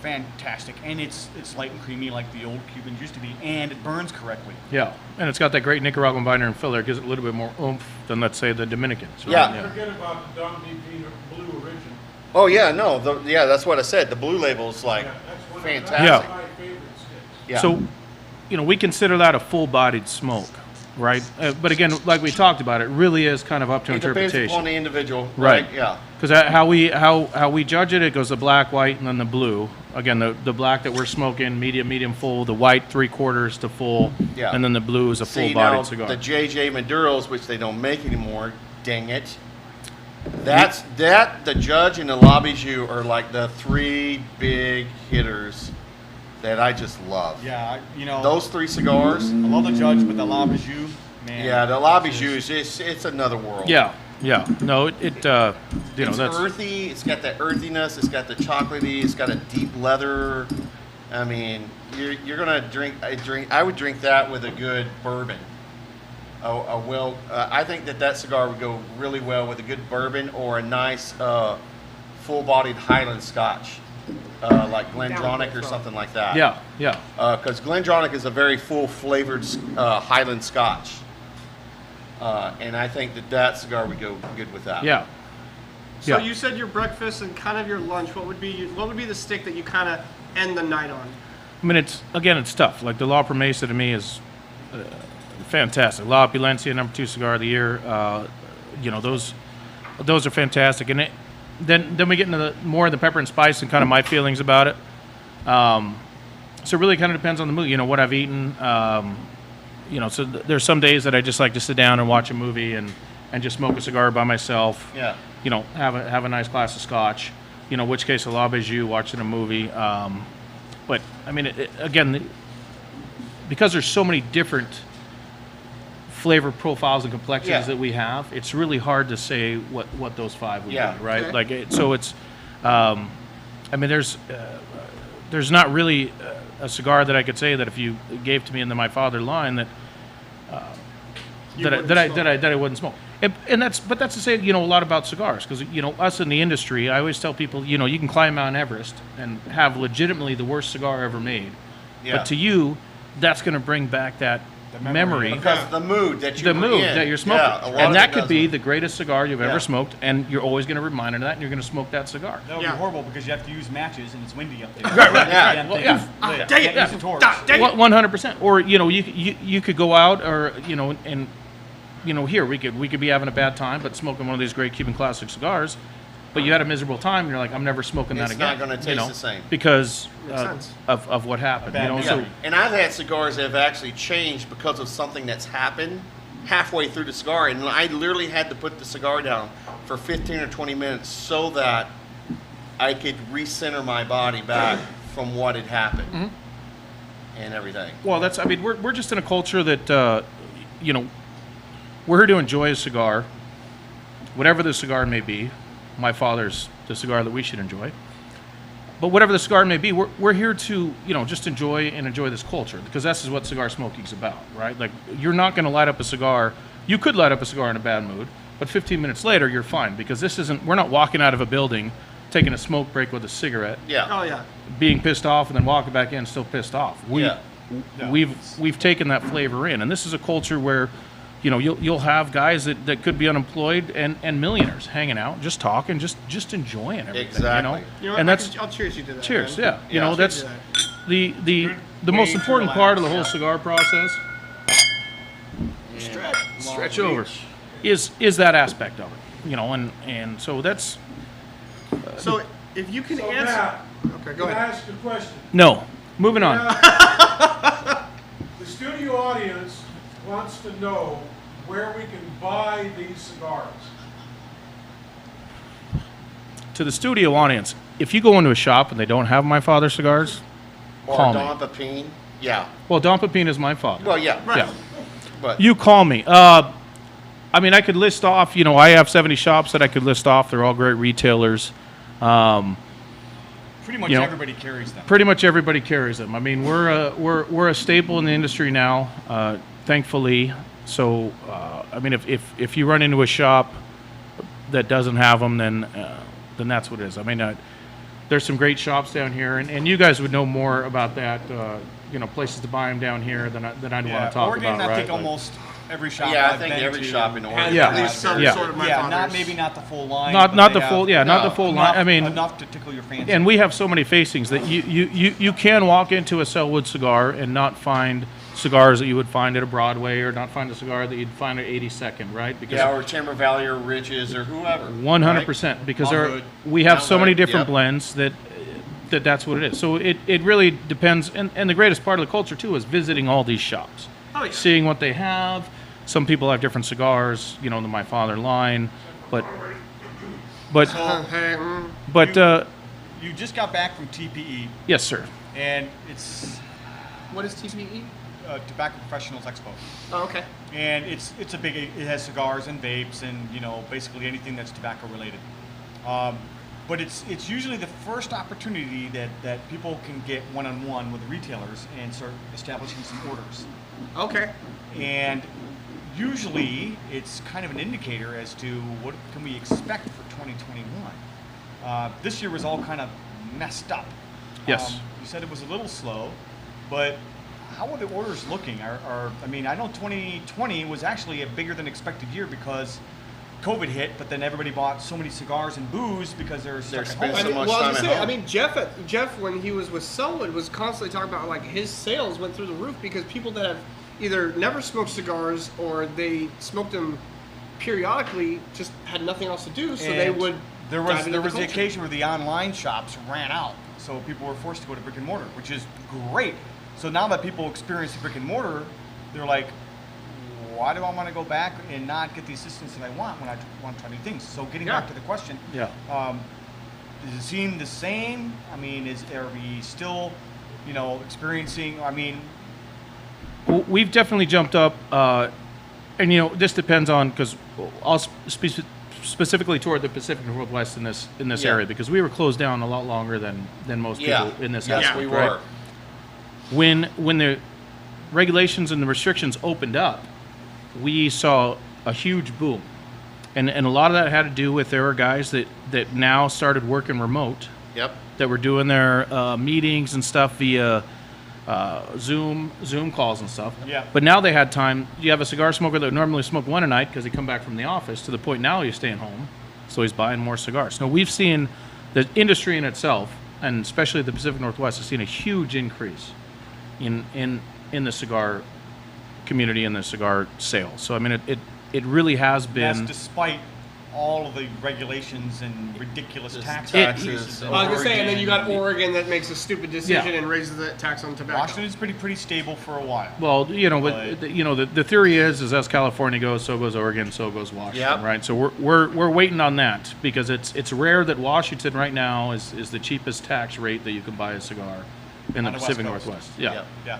B: fantastic. And it's light and creamy like the old Cubans used to be, and it burns correctly.
E: Yeah, and it's got that great Nicaraguan binder and filler. It gives it a little bit more oomph than, let's say, the Dominicans. Right?
C: Yeah.
D: Forget about the Don Pepin Blue Original.
C: Oh yeah, no, that's what I said. The blue label is like
D: Yeah, that's one
C: fantastic.
D: That's my favorite sticks.
C: Yeah.
E: So, we consider that a full-bodied smoke, right? But again, like we talked about, it really is kind of up to
C: it depends upon
E: interpretation.
C: the individual,
E: Right.
C: Yeah.
E: Because how we judge it, it goes the black, white, and then the blue. Again, the black that we're smoking, medium, full. The white, 3/4 to full.
C: Yeah.
E: And then the blue is a
C: See,
E: full-bodied
C: now,
E: cigar.
C: the JJ Maduros, which they don't make anymore, dang it. The Judge and the La Bijou are like the three big hitters that I just love.
B: Yeah,
C: Those three cigars.
B: I love the Judge, but the La Bijou, man.
C: Yeah, the La Bijou is it's another world.
E: Yeah. No,
C: It's
E: that's
C: earthy. It's got that earthiness. It's got the chocolatey. It's got a deep leather. I mean, you're gonna drink. I would drink that with a good bourbon. I think that cigar would go really well with a good bourbon or a nice full-bodied Highland Scotch, like Glendronach or something like that.
E: yeah.
C: Because Glendronach is a very full-flavored Highland Scotch. And I think that cigar would go good with that.
E: Yeah.
F: So you said your breakfast and kind of your lunch. What would be the stick that you kind of end the night on?
E: I mean, it's tough. Like the La Promesa to me is fantastic. La Opulencia, number 2 cigar of the year. Those are fantastic. And then we get into more of the pepper and spice and kind of my feelings about it. So it really kind of depends on the mood. What I've eaten. So there's some days that I just like to sit down and watch a movie and just smoke a cigar by myself.
C: Yeah.
E: Have a nice glass of scotch. Which case a La Bijou, watching a movie. But I mean, again, because there's so many different flavor profiles and complexions that we have, it's really hard to say what those 5 would be, right?
F: Okay.
E: Like so it's. I mean, there's not really a cigar that I could say that if you gave to me in the My Father line that I wouldn't smoke. And that's to say a lot about cigars because us in the industry, I always tell people you can climb Mount Everest and have legitimately the worst cigar ever made, but to you, that's going to bring back that memory.
C: Because the mood that
E: The mood that you're smoking,
C: Yeah, a lot
E: and
C: of
E: that
C: it
E: could
C: does
E: be
C: it.
E: the greatest cigar you've ever
C: Yeah.
E: smoked, and you're always going to remind of that, and you're going to smoke that cigar.
B: That would
F: Yeah.
B: be horrible because you have to use matches and it's windy up there.
E: Right.
C: Yeah.
E: Well, yeah.
F: Dang it.
B: Use the torch.
F: Dang it.
E: 100%. Or you could go out, or and here we could be having a bad time, but smoking one of these great Cuban Classic cigars, but you had a miserable time, and you're like, I'm never smoking that
C: It's
E: again.
C: not gonna taste the same.
E: Because
F: sense.
E: of what happened.
B: bad memory.
E: So
C: And I've had cigars that have actually changed because of something that's happened halfway through the cigar, and I literally had to put the cigar down for 15 or 20 minutes so that I could recenter my body back from what had happened and everything.
E: well, we're just in a culture that we're here to enjoy a cigar, whatever the cigar may be. My father's the cigar that we should enjoy. But whatever the cigar may be, we're here to, just enjoy this culture, because this is what cigar smoking's about, right? Like, you're not going to light up a cigar. You could light up a cigar in a bad mood, but 15 minutes later, you're fine, because we're not walking out of a building, taking a smoke break with a cigarette,
C: Yeah.
F: Oh yeah.
E: being pissed off, and then walking back in still pissed off. We've taken that flavor in, and this is a culture where, you'll have guys that could be unemployed and millionaires hanging out, just talking, just enjoying everything.
C: Exactly.
F: You know what?
E: And that's
F: I'll cheers you to that.
E: cheers.
F: man.
E: Yeah, that's the most
B: way to
E: important part of the whole
B: relax.
E: cigar process.
C: Yeah.
E: Stretch over is that aspect of it, and so that's
F: So if you can
D: So
F: answer.
D: Matt,
F: Okay, go
D: can I
F: ahead.
D: ask a question?
E: no. Moving on.
D: The studio audience wants to know where we can buy these cigars.
E: To the studio audience, if you go into a shop and they don't have my father's cigars,
C: Or
E: call me.
C: Don Pepin. Yeah.
E: Well, Don Pepin is my father.
C: Well, yeah.
E: Yeah.
C: But
E: You call me. I could list off, I have 70 shops that I could list off. They're all great retailers.
B: Pretty much
E: You know,
B: everybody carries them.
E: Pretty much everybody carries them. I mean, we're a staple in the industry now, thankfully. So, if you run into a shop that doesn't have them, then that's what it is. I mean, there's some great shops down here, and you guys would know more about that. Places to buy them down here than I'd want to talk
B: Oregon,
E: about.
B: I
E: right?
B: think almost every shop.
C: yeah, I
B: I've
C: think
B: been
C: every
B: to
C: shop in Oregon
F: Has
E: Yeah.
F: at least some
E: Yeah.
F: sort of my
B: Yeah,
F: father's.
B: not the full line.
E: Not
B: but
E: the
B: they
E: full,
B: have
E: not the full line. I mean,
B: enough to tickle your fancy.
E: and we have so many facings that you can walk into a Selwood cigar and not find cigars that you would find at a Broadway, or not find a cigar that you'd find at 82nd, right? Because
C: Yeah, or Timber Valley or Ridges or whoever.
E: 100%, because
B: Mount
E: we have
C: Mount
E: so many
C: Hood,
E: different
C: yep.
E: blends that's what it is. So it really depends, and the greatest part of the culture too is visiting all these shops,
F: Oh, yeah.
E: seeing what they have. Some people have different cigars, the My Father line, but
B: You just got back from TPE,
E: yes, sir.
B: and it's
F: What is TPE?
B: Tobacco Professionals Expo.
F: Oh, okay.
B: And it's a big. It has cigars and vapes and basically anything that's tobacco related. But it's usually the first opportunity that people can get one-on-one with retailers and start establishing some orders.
F: Okay.
B: And usually it's kind of an indicator as to what can we expect for 2021. This year was all kind of messed up.
E: Yes.
B: You said it was a little slow, but how are the orders looking? I know 2020 was actually a bigger than expected year because COVID hit, but then everybody bought so many cigars and booze because they're stuck at
C: spending
B: home.
C: so much
F: well, I
C: time
F: was
C: at
F: gonna say,
C: home.
F: Jeff, when he was with Selwood, was constantly talking about like his sales went through the roof because people that have either never smoked cigars or they smoked them periodically just had nothing else to do, so they
B: And
F: would.
B: There
F: dive
B: was
F: into
B: there was the
F: culture.
B: occasion where the online shops ran out, so people were forced to go to brick and mortar, which is great. So now that people experience the brick and mortar, they're like, why do I want to go back and not get the assistance that I want when I want to try new things? So getting
F: Yeah.
B: back to the question,
E: Yeah.
B: does it seem the same? I mean, are we still, experiencing? I mean,
E: We've definitely jumped up, and this depends on, because I'll speak specifically toward the Pacific Northwest in this
C: Yeah.
E: area, because we were closed down a lot longer than most people in this
C: yes,
E: aspect,
C: we
E: right?
C: were.
E: When the regulations and the restrictions opened up, we saw a huge boom, and a lot of that had to do with there are guys that now started working remote,
C: Yep.
E: that were doing their meetings and stuff via Zoom calls and stuff.
B: Yeah.
E: But now they had time. You have a cigar smoker that would normally smoke one a night because he come back from the office, to the point now he's staying home, so he's buying more cigars. Now we've seen the industry in itself, and especially the Pacific Northwest, has seen a huge increase in the cigar community and the cigar sales. So I mean, it really has
B: That's
E: been.
B: despite all of the regulations and ridiculous
C: Just
B: tax
C: taxes.
B: increases. in
F: I was gonna say, and then you got
B: Oregon.
F: Oregon that makes a stupid decision
E: Yeah.
F: and raises the tax on tobacco.
B: Washington's pretty stable for a while.
E: Well,
B: But-
E: the theory is as California goes, so goes Oregon, so goes Washington,
C: Yep.
E: right? So we're waiting on that because it's rare that Washington right now is the cheapest tax rate that you can buy a cigar in the
B: On the
E: Pacific
B: West Coast.
E: Northwest. Yeah.
C: Yep.
B: Yeah.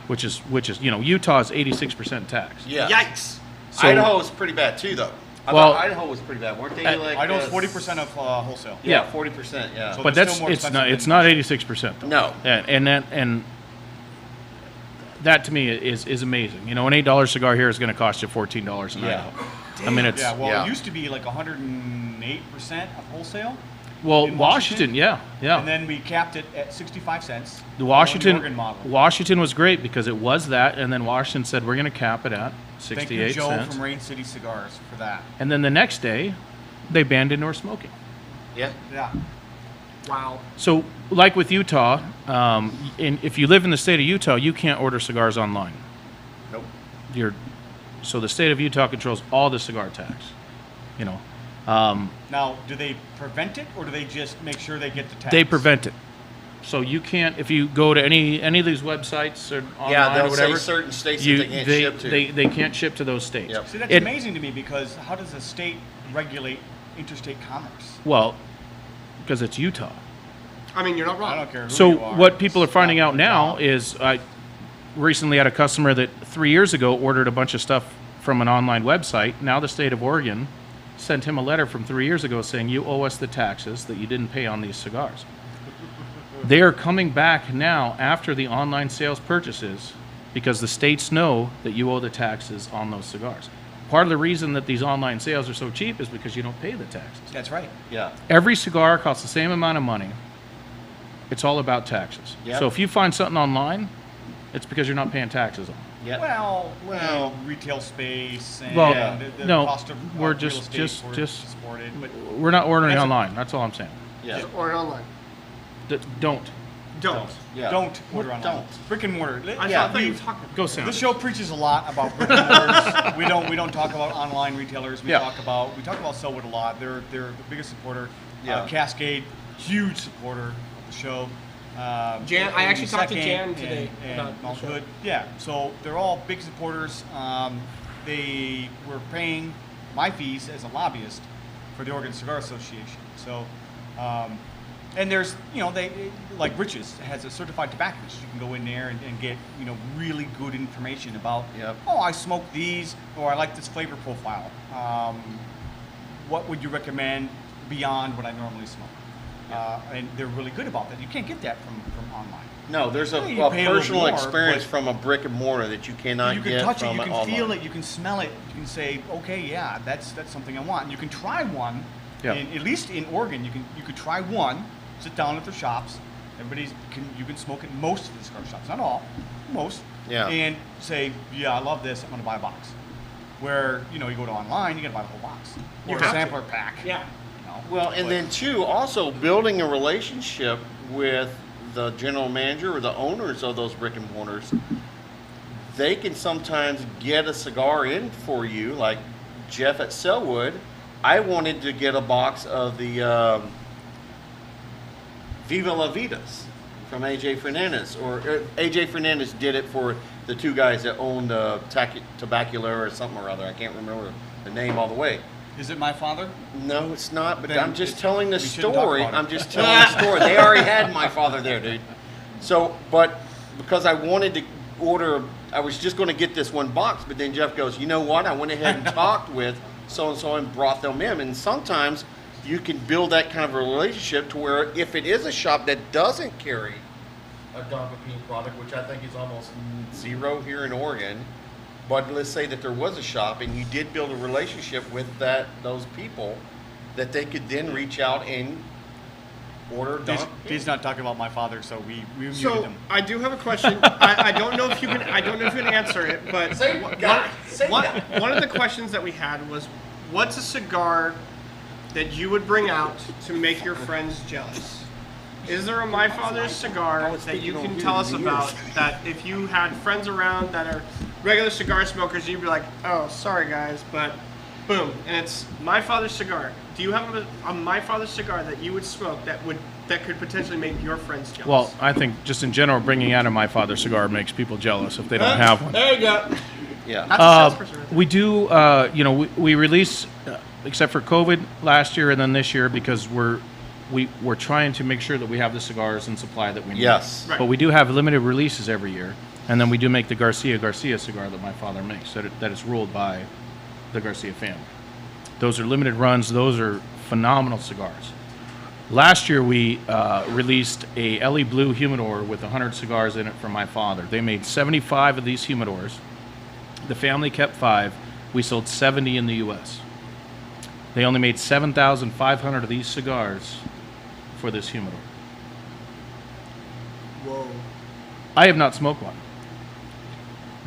E: Which is Utah's 86% tax.
C: Yeah.
F: Yikes!
E: So-
C: Idaho's pretty bad too, though. I
E: Well-
C: thought Idaho was pretty bad, weren't they?
E: I-
C: Like
B: Idaho's
C: uh,
B: 40% of wholesale.
C: Yeah,
E: Yeah.
C: 40%. Yeah.
B: So
E: But
B: they're
E: that's
B: still more
E: it's not
B: expensive
E: it's
B: than-
E: not 86%.
C: No.
E: And that to me is amazing. An $8 cigar here is going to cost you $14 in
C: Yeah.
E: Idaho. I mean it's
B: Yeah, well,
C: Yeah.
B: it used to be like 108% of wholesale.
E: well
B: in
E: Washington, yeah.
B: And then we capped it at 65 cents.
E: The
B: Oregon model.
E: Washington was great because it was that, and then Washington said we're going to cap it at
B: Thank you,
E: 68
B: Joe
E: cents.
B: from Rain City Cigars, for that.
E: And then the next day, they banned indoor smoking.
C: Yeah.
B: Yeah.
F: Wow.
E: So, like with Utah, if you live in the state of Utah, you can't order cigars online.
C: Nope.
E: So the state of Utah controls all the cigar tax.
B: Now, do they prevent it, or do they just make sure they get the tax?
E: They prevent it. So you can't, if you go to any of these websites or online
C: Yeah,
E: or
C: they'll
E: whatever,
C: say certain states
E: you,
C: that they can't ship to.
E: they can't ship to those states.
C: Yep.
B: See, that's
E: It-
B: amazing to me, because how does a state regulate interstate commerce?
E: Well, because it's Utah.
F: I mean, you're not wrong.
B: I don't care who
E: So
B: you are.
E: what people are
B: It's
E: finding
B: not
E: out
B: their
E: now
B: job.
E: is I recently had a customer that 3 years ago ordered a bunch of stuff from an online website. Now the state of Oregon sent him a letter from 3 years ago saying you owe us the taxes that you didn't pay on these cigars. They are coming back now after the online sales purchases because the states know that you owe the taxes on those cigars. Part of the reason that these online sales are so cheap is because you don't pay the taxes.
B: That's right.
C: Yeah.
E: Every cigar costs the same amount of money. It's all about taxes.
C: Yep.
E: So if you find something online, it's because you're not paying taxes on it.
C: Yeah.
B: Well, retail space and
E: Well,
B: the
E: no,
B: cost of
E: we're
B: real
E: just-
B: estate
E: just-
B: for
E: just-
B: supported. But
E: We're not ordering
B: That's a-
E: online. That's all I'm saying.
C: Yeah.
F: Or online.
E: Don't.
F: Don't.
C: Yeah.
B: don't order online.
C: Don't.
B: Brick and mortar.
F: I
B: Yeah,
F: thought you were talking.
E: Go Sam.
B: This show preaches a lot about brick and mortars. we don't talk about online retailers. We
E: Yeah.
B: talk about Selwood a lot. They're the biggest supporter.
C: Yeah.
B: Cascade, huge supporter of the show.
F: Jan- I actually talked to
B: 82nd
F: Jan today
B: and
F: about the
B: Mount
F: show.
B: Hood. Yeah, so they're all big supporters. They were paying my fees as a lobbyist for the Oregon Cigar Association. So, and there's, they like Rich's has a certified tobacconist. You can go in there and get, really good information about,
C: Yep.
B: oh, I smoke these, or I like this flavor profile. What would you recommend beyond what I normally smoke? And they're really good about that. You can't get that from online.
C: No, there's
B: Yeah,
C: a
B: you pay a little
C: personal
B: more,
C: experience
B: but-
C: from a brick and mortar that you cannot
B: You can
C: get
B: touch it,
C: from
B: you
C: an
B: can
C: online.
B: feel it, you can smell it, you can say, okay, yeah, that's something I want. And you can try one.
E: Yeah.
B: At least in Oregon, you could try one, sit down at their shops. You can smoke at most of the cigar shops, not all, most.
C: Yeah.
B: And say, yeah, I love this, I'm gonna buy a box. Where, you go to online, you gotta buy the whole box.
F: You
B: Or a
F: have to.
B: sampler pack.
F: Yeah.
C: Well, and
B: But-
C: then too, also building a relationship with the general manager or the owners of those brick and mortars. They can sometimes get a cigar in for you, like Jeff at Selwood. I wanted to get a box of the Viva La Vidas from AJ Fernandez, or AJ Fernandez did it for the two guys that owned Tabacula or something or other. I can't remember the name all the way.
B: Is it my father?
C: No, it's not. But
B: Then
C: I'm just telling the
B: we shouldn't talk
C: story.
B: about it.
C: I'm just telling the story. They already had my father there, dude. So, but because I wanted to order, I was just going to get this one box. But then Jeff goes, you know what? I went ahead and talked with so and so and brought them in. And sometimes you can build that kind of a relationship to where if it is a shop that doesn't carry a Don Pepin product, which I think is almost zero here in Oregon. But let's say that there was a shop and you did build a relationship with those people, that they could then reach out and order Don.
B: He's not talking about my father, so we muted
F: So
B: him.
F: I do have a question. I don't know if you can. I don't know if you can answer it, but
C: Say
F: one,
C: guy. Say
F: one-
C: guy.
F: one of the questions that we had was, what's a cigar that you would bring out to make your friends jealous? Is there a My Father's cigar that you can tell us about that if you had friends around that are regular cigar smokers, you'd be like, oh, sorry guys, but Boom. And it's My Father's cigar. Do you have a My Father's cigar that you would smoke that could potentially make your friends jealous?
E: Well, I think just in general, bringing out a My Father cigar makes people jealous if they don't have one.
C: There you go. Yeah.
F: That's a salesperson right there.
E: We do, we release, except for COVID last year and then this year, because we're trying to make sure that we have the cigars and supply that we need.
C: Yes.
F: Right.
E: But we do have limited releases every year, and then we do make the Garcia cigar that my father makes, that is ruled by the Garcia family. Those are limited runs. Those are phenomenal cigars. Last year we released a LE Blue humidor with 100 cigars in it from my father. They made 75 of these humidors. The family kept 5. We sold 70 in the U.S. They only made 7,500 of these cigars for this humidor.
F: Whoa.
E: I have not smoked one.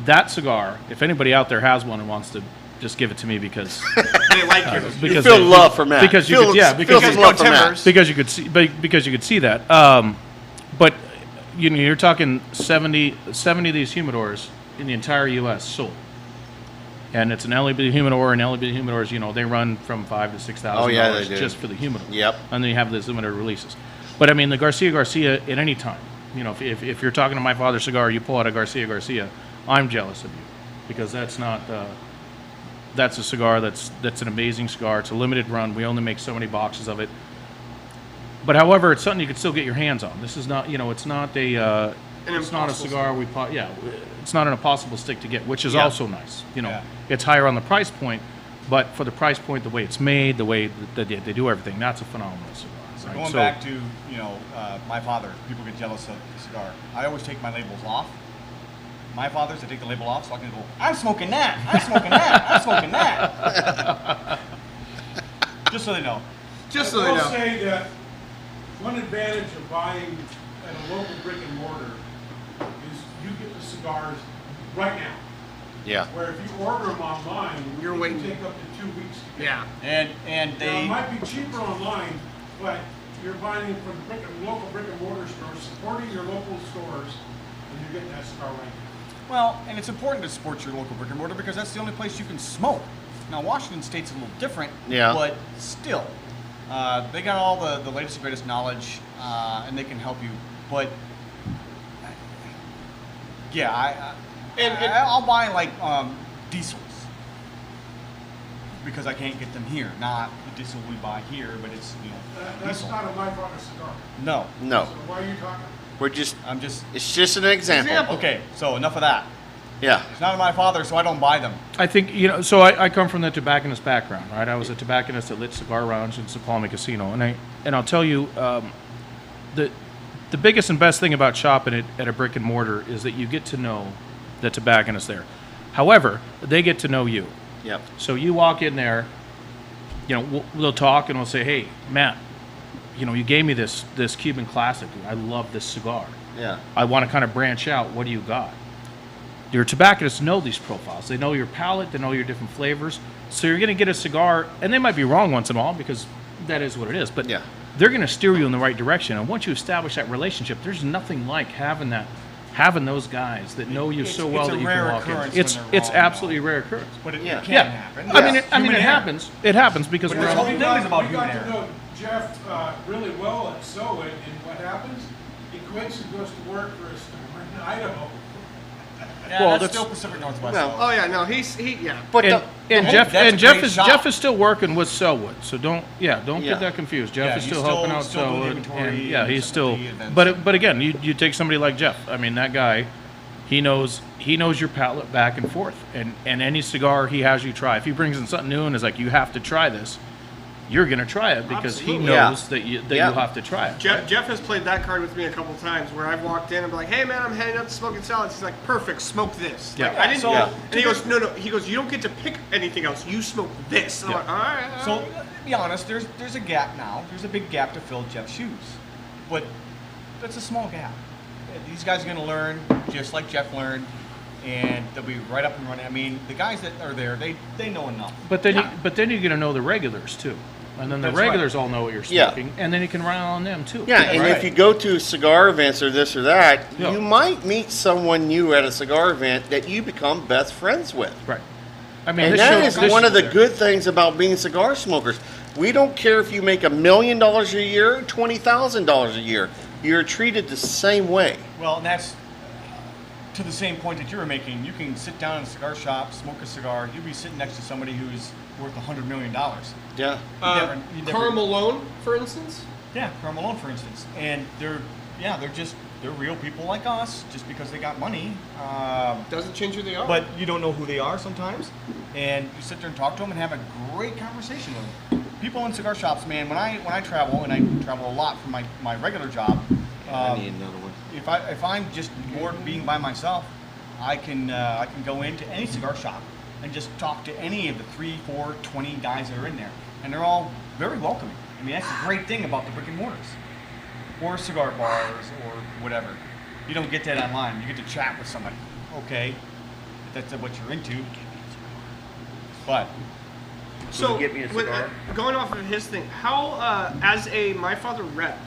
E: That cigar, if anybody out there has one and wants to just give it to me because
F: They like you.
C: You
E: because
C: feel
E: they-
C: love for Matt.
E: because you could, yeah, because
C: feel
E: you-
C: love for Matt.
F: Timbers.
E: because you could see that. But you're talking 70 of these humidors in the entire U.S. sold, and it's an LEB humidor, and LEB humidors, they run from $5,000 to $6,000
C: Oh, yeah, they do.
E: just for the humidor.
C: Yep.
E: And then you have these limited releases. But I mean, the Garcia at any time, if you're talking to my father's cigar, you pull out a Garcia, I'm jealous of you, because that's not. That's a cigar that's an amazing cigar. It's a limited run. We only make so many boxes of it. But however, it's something you can still get your hands on. This is not, it's not a it's not a cigar it's not an impossible stick to get, which is also nice. It's higher on the price point, but for the price point, the way it's made, the way that they do everything, that's a phenomenal cigar.
B: So
E: right?
B: going back to, my father, people get jealous of the cigar. I always take my labels off. My father's, I take the label off so I can go, I'm smoking that, I'm smoking that, I'm smoking that. Just so they know.
F: Just so
D: I
F: they
D: will
F: know.
D: say that one advantage of buying at a local brick and mortar is you get the cigars right now.
C: Yeah.
D: Where if you order them online,
F: You're
D: it
F: waiting.
D: can take up to 2 weeks to get.
F: Yeah.
B: And
D: Now, it
B: they,
D: might be cheaper online, but you're buying from local brick and mortar stores, supporting your local stores, and you're getting that cigar right now.
B: well, and it's important to support your local brick and mortar because that's the only place you can smoke. Now, Washington State's a little different,
C: Yeah.
B: but still, they got all the latest and greatest knowledge, and they can help you. But, yeah, I'll buy like diesels because I can't get them here. Not the diesel we buy here, but it's
D: That's
B: diesel.
D: not a My Father cigar.
B: No,
C: No.
D: So why are you talking?
C: We're just.
B: I'm just
C: It's just an example.
B: okay. So enough of that.
C: Yeah.
B: It's not my father, so I don't buy them.
E: I think, so I come from the tobacconist background, right? I was a tobacconist that lit cigar lounge in Sapalme Casino, and I'll tell you, the biggest and best thing about shopping at a brick and mortar is that you get to know the tobacconist there. However, they get to know you.
C: Yep.
E: So you walk in there, we'll talk and we'll say, hey, Matt, you gave me this Cuban Classic. I love this cigar.
C: Yeah.
E: I want to kind of branch out. What do you got? Your tobacconists know these profiles. They know your palate. They know your different flavors. So you're going to get a cigar, and they might be wrong once in a while because that is what it is. But
C: Yeah.
E: they're going to steer you in the right direction. And once you establish that relationship, there's nothing like having those guys that know you so well
B: it's a
E: that you
B: rare
E: can walk
B: occurrence
E: in. It's
B: when they're
E: it's
B: wrong,
E: absolutely a rare occurrence.
B: But it
C: Yeah.
B: can
E: Yeah.
B: happen.
E: I mean,
B: Human
E: it
B: error.
E: happens. It happens because
B: But
E: we're
B: this
E: all
B: whole thing is about
D: we
B: human
D: got
B: error.
D: to know Jeff really well at Sowit, and what happens? He quits and goes to work for a store in Idaho.
B: Yeah,
E: Well,
B: that's
E: that's-
B: still Pacific Northwest.
C: Well,
B: though.
F: Oh yeah, no, yeah.
C: But
E: and,
C: the,
E: and
B: whole-
E: Jeff
B: that's
E: and
B: a
E: Jeff
B: great
E: is
B: shop.
E: Jeff is still working with Selwood, so don't
C: Yeah.
E: get that confused. Jeff
B: Yeah,
E: is
B: he's
E: still
B: still-
E: helping out
B: still doing
E: Selwood,
B: inventory
E: and yeah,
B: and
E: he's
B: some of
E: still.
B: the events.
E: But again, you take somebody like Jeff. I mean, that guy, he knows your palate back and forth, and any cigar he has you try. If he brings in something new and is like, you have to try this, you're gonna try it because he
F: Absolutely.
E: knows
C: Yeah.
E: that
C: Yeah.
E: you have to try it.
F: Jeff has played that card with me a couple times where I've walked in and be like, hey man, I'm heading up to Smoking Salads. He's like, perfect, smoke this.
E: Yeah.
F: Like, I didn't
B: So-
C: Yeah.
F: and he goes, no, he goes, you don't get to pick anything else. You smoke this. And I'm like, all right.
B: So, to be honest, there's a gap now. There's a big gap to fill Jeff's shoes. But that's a small gap. These guys are going to learn just like Jeff learned, and they'll be right up and running. I mean, the guys that are there, they know enough.
E: But then you're gonna know the regulars too, and then the
B: That's right.
E: regulars all know what you're
C: Yeah.
E: smoking, and then you can rely on them too.
C: yeah, and
B: Right.
C: if you go to cigar events or this or that,
E: Yeah.
C: you might meet someone new at a cigar event that you become best friends with.
E: Right. I mean,
C: And
E: this
C: that
E: show-
C: is
E: this
C: one
E: show-
C: of the good things about being cigar smokers. We don't care if you make $1 million a year, $20,000 a year. You're treated the same way.
B: Well, and that's to the same point that you were making. You can sit down in a cigar shop, smoke a cigar. You'll be sitting next to somebody who's worth $100 million.
C: Yeah.
B: You never-
F: Karl Malone, for instance.
B: Yeah, Karl Malone, for instance. And they're real people like us, just because they got money.
F: Doesn't change who they are.
B: But you don't know who they are sometimes, and you sit there and talk to them and have a great conversation with them. People in cigar shops, man. When I travel, and I travel a lot for my regular job.
C: I need another one.
B: If I'm just bored being by myself, I can go into any cigar shop and just talk to any of the 3, 4, 20 guys that are in there, and they're all very welcoming. I mean, that's the great thing about the brick and mortars, or cigar bars, or whatever. You don't get that online. You get to chat with somebody. Okay, if that's what you're into. But
F: So,
C: get me a cigar?
F: going off of his thing, how, as a My Father rep,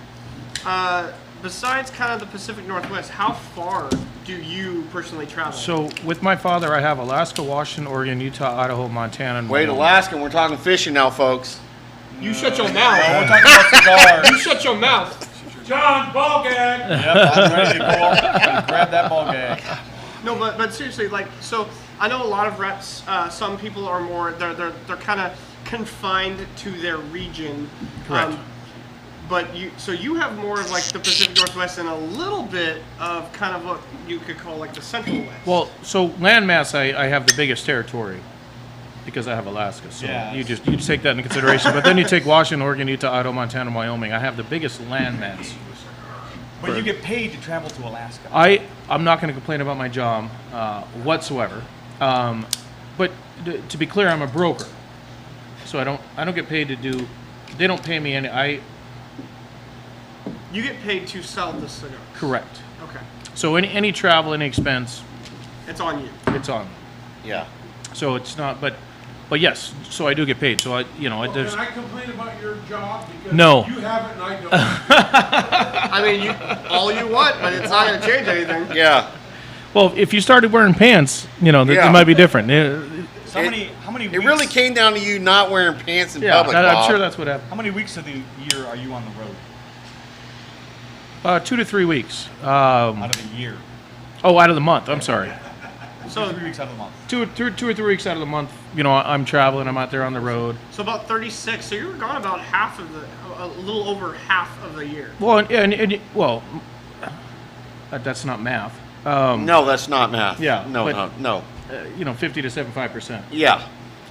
F: besides kind of the Pacific Northwest, how far do you personally travel?
E: So with my father, I have Alaska, Washington, Oregon, Utah, Idaho, Montana, and
C: Wait,
E: Wyoming.
C: Alaska, we're talking fishing now, folks.
F: You shut your
B: we're
F: mouth.
B: talking about cigars.
F: You shut your mouth.
D: John, ball gag.
B: Yep, I'm ready to go up and grab that ball gag.
F: No, but seriously, like, so I know a lot of reps. Some people are more they're kind of confined to their region.
E: Correct.
F: But you have more of like the Pacific Northwest and a little bit of kind of what you could call like the Central West.
E: Well, so landmass, I have the biggest territory because I have Alaska. So
B: Yeah.
E: you take that into consideration. But then you take Washington, Oregon, Utah, Idaho, Montana, and Wyoming. I have the biggest landmass.
B: But you get paid to travel to Alaska.
E: I'm not going to complain about my job whatsoever. But to be clear, I'm a broker, so I don't get paid to do. They don't pay me any.
F: You get paid to sell the cigar.
E: Correct.
F: Okay,
E: So any travel, any expense,
F: it's on you.
E: it's on.
C: Yeah.
E: So it's not. But yes. So I do get paid. So there's.
D: Can I complain about your job? Because
E: No.
D: you have it and I don't.
F: I mean, all you want, but it's not going to change anything.
C: Yeah.
E: Well, if you started wearing pants,
C: Yeah.
E: it might be different.
B: So how many
C: It
B: weeks,
C: really came down to you not wearing pants in public,
E: I'm
C: Bob.
E: sure that's what happened.
B: how many weeks of the year are you on the road?
E: 2 to 3 weeks.
B: Out of the year.
E: Out of the month. I'm sorry.
F: So
B: 3 weeks out of the month.
E: 2 or 3 weeks out of the month. I'm traveling. I'm out there on the road.
F: So about 36. So you were gone about a little over half of the year.
E: Well, that's not math.
C: No, that's not math.
E: Yeah,
C: No,
E: but-
C: no.
E: 50 to 75%.
C: Yeah.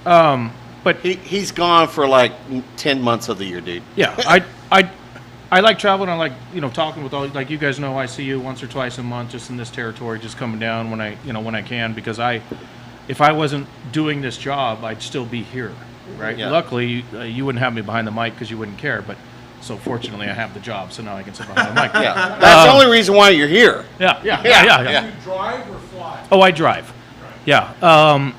E: But
C: He's gone for like 10 months of the year, dude.
E: yeah, I like traveling. I like talking with all, like, you guys know, I see you once or twice a month just in this territory, just coming down when I can, because if I wasn't doing this job, I'd still be here, right?
C: Yeah.
E: Luckily, you wouldn't have me behind the mic because you wouldn't care, but so fortunately I have the job, so now I can sit behind the mic.
C: Yeah. That's the only reason why you're here.
E: Yeah.
C: Yeah.
D: Do you drive or fly?
E: Oh, I drive. Yeah.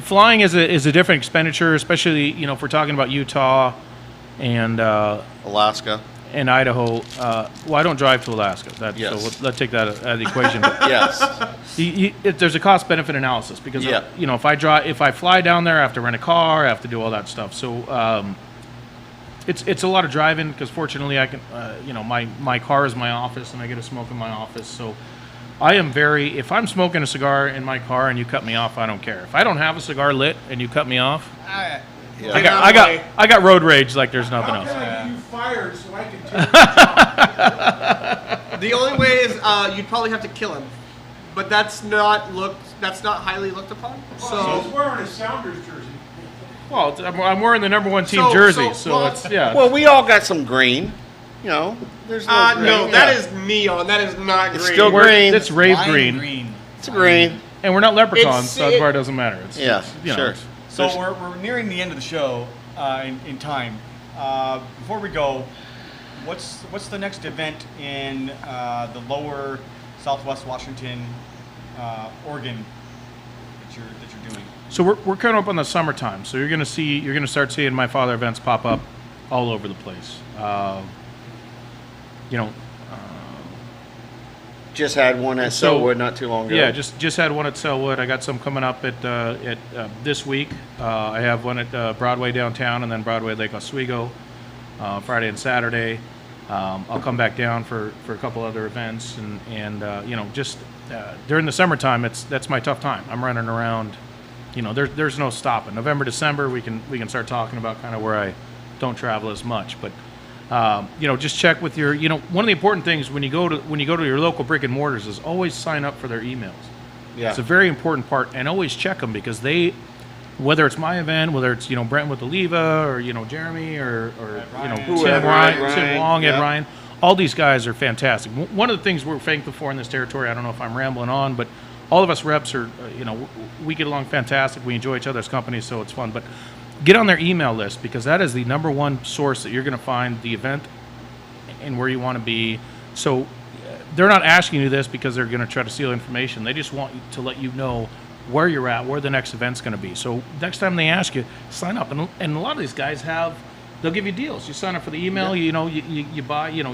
E: Flying is a different expenditure, especially if we're talking about Utah and
C: Alaska.
E: Idaho. Well, I don't drive to Alaska.
C: Yes.
E: So let's take that out of the equation. But
C: Yes.
E: there's a cost benefit analysis because
C: Yeah.
E: if I fly down there, I have to rent a car, I have to do all that stuff. So it's a lot of driving because fortunately I can my car is my office and I get to smoke in my office. So I am if I'm smoking a cigar in my car and you cut me off, I don't care. If I don't have a cigar lit and you cut me off,
C: Yeah.
E: I got road rage like there's nothing
D: How
E: else.
D: can I get you fired so I can take the job?
F: The only way is you'd probably have to kill him, but that's not highly looked upon.
D: So
F: So
D: he's wearing a Sounders jersey.
E: Well, I'm wearing the number 1 team
F: So-
E: jersey,
F: so-
E: so
F: well-
E: it's yeah.
C: Well, we all got some green. There's no green.
F: no, that
C: Yeah.
F: is neon. That is not green.
C: It's still
E: We're-
C: green.
E: It's rave
B: Lime
E: green,
C: It's a green.
E: and we're not leprechauns, so
F: It's-
E: that's why it doesn't matter. It's,
C: Yeah,
E: you know,
C: sure.
E: it's-
B: So we're nearing the end of the show in time. Before we go, what's the next event in the lower Southwest Washington, Oregon that you're doing?
E: So we're coming up on the summertime, so you're gonna start seeing My Father events pop up all over the place.
C: Just had one at
E: So-
C: Selwood not too long ago.
E: Yeah, just had one at Selwood. I got some coming up at this week. I have one at Broadway downtown and then Broadway Lake Oswego, Friday and Saturday. I'll come back down for a couple other events and just during the summertime, that's my tough time. I'm running around. There's no stopping. November, December, we can start talking about kind of where I don't travel as much, but. Just check with your. One of the important things when you go to your local brick and mortars is always sign up for their emails.
C: Yeah.
E: It's a very important part, and always check them because whether it's my event, whether it's Brent with Oliva or Jeremy or
C: Whoever,
E: Tim Ryan,
C: Ryan,
E: Tim Long,
C: yeah.
E: Ed Ryan, all these guys are fantastic. One of the things we're thankful for in this territory, I don't know if I'm rambling on, but all of us reps are, we get along fantastic. We enjoy each other's company, so it's fun, but. Get on their email list because that is the number one source that you're going to find the event and where you want to be. So they're not asking you this because they're going to try to steal information. They just want to let you know where you're at, where the next event's going to be. So next time they ask you, sign up. And a lot of these guys they'll give you deals. You sign up for the email, you buy, you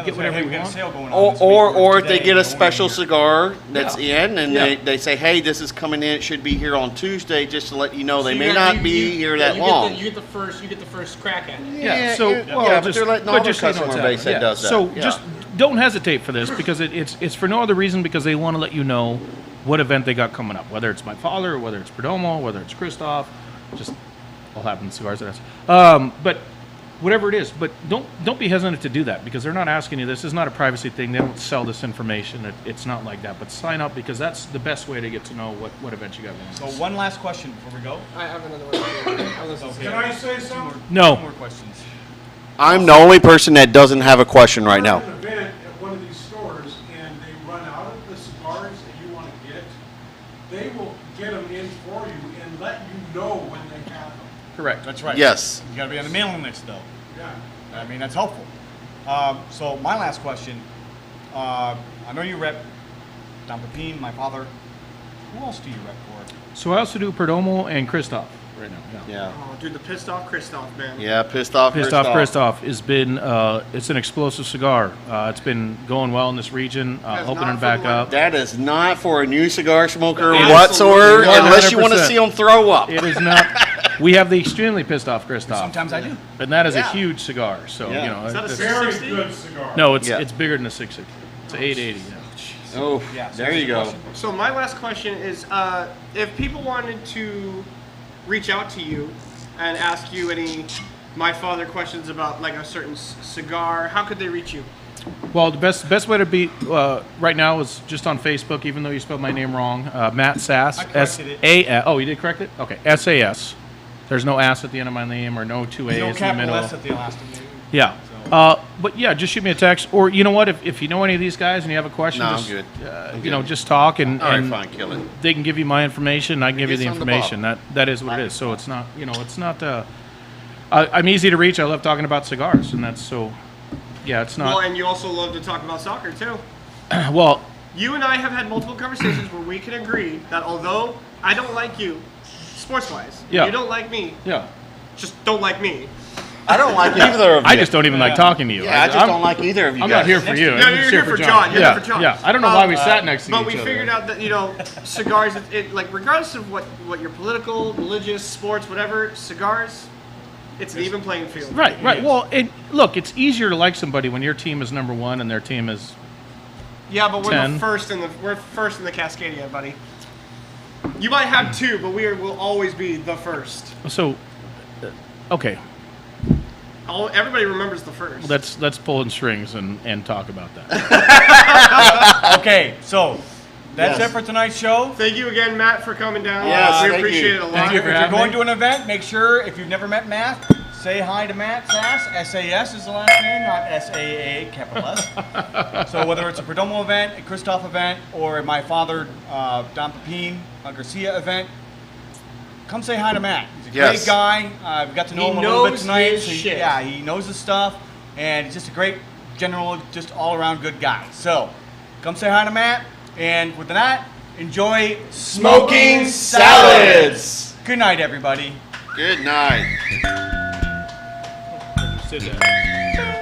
E: get whatever you
B: we got a
E: want.
B: sale going on this week
C: Or if
B: today,
C: they get a
B: going
C: special
B: here.
C: cigar that's
E: Yeah.
C: in, and
E: Yeah.
C: they say, hey, this is coming in, it should be here on Tuesday, just to let you know they
G: So
C: may
G: you
C: not
G: got-
C: be
G: you-
C: here
G: yeah,
C: that
G: you
C: long.
G: Get the, you get the first crack at it.
E: Yeah, so
C: but they're letting all their
E: just so you know
C: customer
E: what's
C: base that
E: happening.
C: does that.
E: So
C: Yeah.
E: just don't hesitate for this because it's for no other reason because they want to let you know what event they got coming up, whether it's my father, or whether it's Perdomo, whether it's Christoph, just all happen cigars at us. But whatever it is, but don't be hesitant to do that because they're not asking you. This is not a privacy thing. They don't sell this information. It's not like that. But sign up because that's the best way to get to know what event you got going on.
B: So one last question before we go.
G: I have another one. I'll listen to
B: Okay.
D: Can I say something?
E: No.
B: Two more questions.
C: I'm the only person that doesn't have a question right now.
D: If you're at an event at one of these stores and they run out of the cigars that you want to get, they will get them in for you and let you know when they have them.
E: Correct.
B: That's right.
C: Yes.
B: You got to be on the mailing list, though.
D: Yeah.
B: I mean, that's helpful. So my last question. I know you rep Don Pepin, my father. Who else do you rep for?
E: So I also do Perdomo and Christoph right now. Yeah.
C: Yeah.
G: Oh, dude, the pissed off Christoph, man.
C: Yeah, pissed off.
E: Christoph has been, it's an explosive cigar. It's been going well in this region,
G: That's
E: opening
G: not for
E: back
G: the
E: up.
C: That is not for a new cigar smoker
G: Absolutely
C: whatsoever,
G: not.
C: unless you want to
E: 100%.
C: see them throw up.
E: It is not. We have the extremely pissed off Christoph.
B: Sometimes I do.
E: And that is
G: Yeah.
E: a huge cigar. So,
C: Yeah.
G: Is that a
E: it's-
D: Very
G: 660?
D: good cigar.
E: no, it's
C: Yeah.
E: it's bigger than a 660. It's an 880. Yeah.
C: Oh,
B: Yeah, so
C: there
B: that's
C: you
B: the
C: go.
B: question.
G: So my last question is, if people wanted to reach out to you and ask you any my father questions about like a certain cigar, how could they reach you?
E: Well, the best way to be right now is just on Facebook, even though you spelled my name wrong. Matt Sas.
B: I corrected it.
E: S-A-S. Oh, you did correct it? Okay. S-A-S. There's no ass at the end of my name or no two A's
B: No
E: in the
B: capital
E: middle.
B: S at the last one.
E: Yeah. But yeah, just shoot me a text, or you know what? If you know any of these guys and you have a question,
C: No, I'm
E: just
C: good.
E: just talk and,
C: All right,
E: and
C: fine, kill it.
E: they can give you my information. I can give you the
C: It's on the
E: information.
C: bottom.
E: That is what it is. So it's not it's not. I'm easy to reach. I love talking about cigars, and that's so. Yeah, it's
G: Well,
E: not.
G: and you also love to talk about soccer too.
E: Well,
G: You and I have had multiple conversations where we can agree that although I don't like you, sports-wise,
E: Yeah.
G: you don't like me,
E: yeah.
G: just don't like me.
C: I don't like either of you.
E: I just don't even like talking to you.
C: Yeah, I just
E: I'm-
C: don't like either of you
E: I'm
C: guys.
E: not here for you.
G: No,
E: I'm
G: you're
E: just
G: here for John. You're
E: yeah,
G: here for John.
E: Yeah, I don't know why we sat next to
G: But
E: each
G: we
E: other.
G: figured out that cigars. It like regardless of what your political, religious, sports, whatever, cigars, it's an even playing field.
E: Right. Well, look, it's easier to like somebody when your team is number one and their team is.
G: Yeah, but we're
E: 10.
G: the first in the Cascadia, buddy. You might have two, but will always be the first.
E: So, okay,
G: Everybody remembers the first.
E: let's pull in strings and talk about that.
B: Okay, so that's
C: Yes.
B: it for tonight's show.
G: Thank you again, Matt, for coming down.
C: Yes,
G: we
C: thank
G: appreciate
C: you.
G: it a lot.
E: Thank you
B: If
E: for
B: you're
E: having
B: going
E: me.
B: to an event, make sure, if you've never met Matt, say hi to Matt Sas. S-A-S is the last name, not S-A-A, capital S. So whether it's a Perdomo event, a Christoph event, or my father, Don Pepin Garcia event, come say hi to Matt. He's a
C: Yes.
B: great guy. We got to know
G: He
B: him a little bit
G: knows
B: tonight.
G: his
B: So
G: shit.
B: yeah, he knows his stuff, and he's just a great, general, just all-around good guy. So come say hi to Matt, and with that, enjoy
C: Smoking salads.
B: Good night, everybody.
C: Good night.
E: Sit down.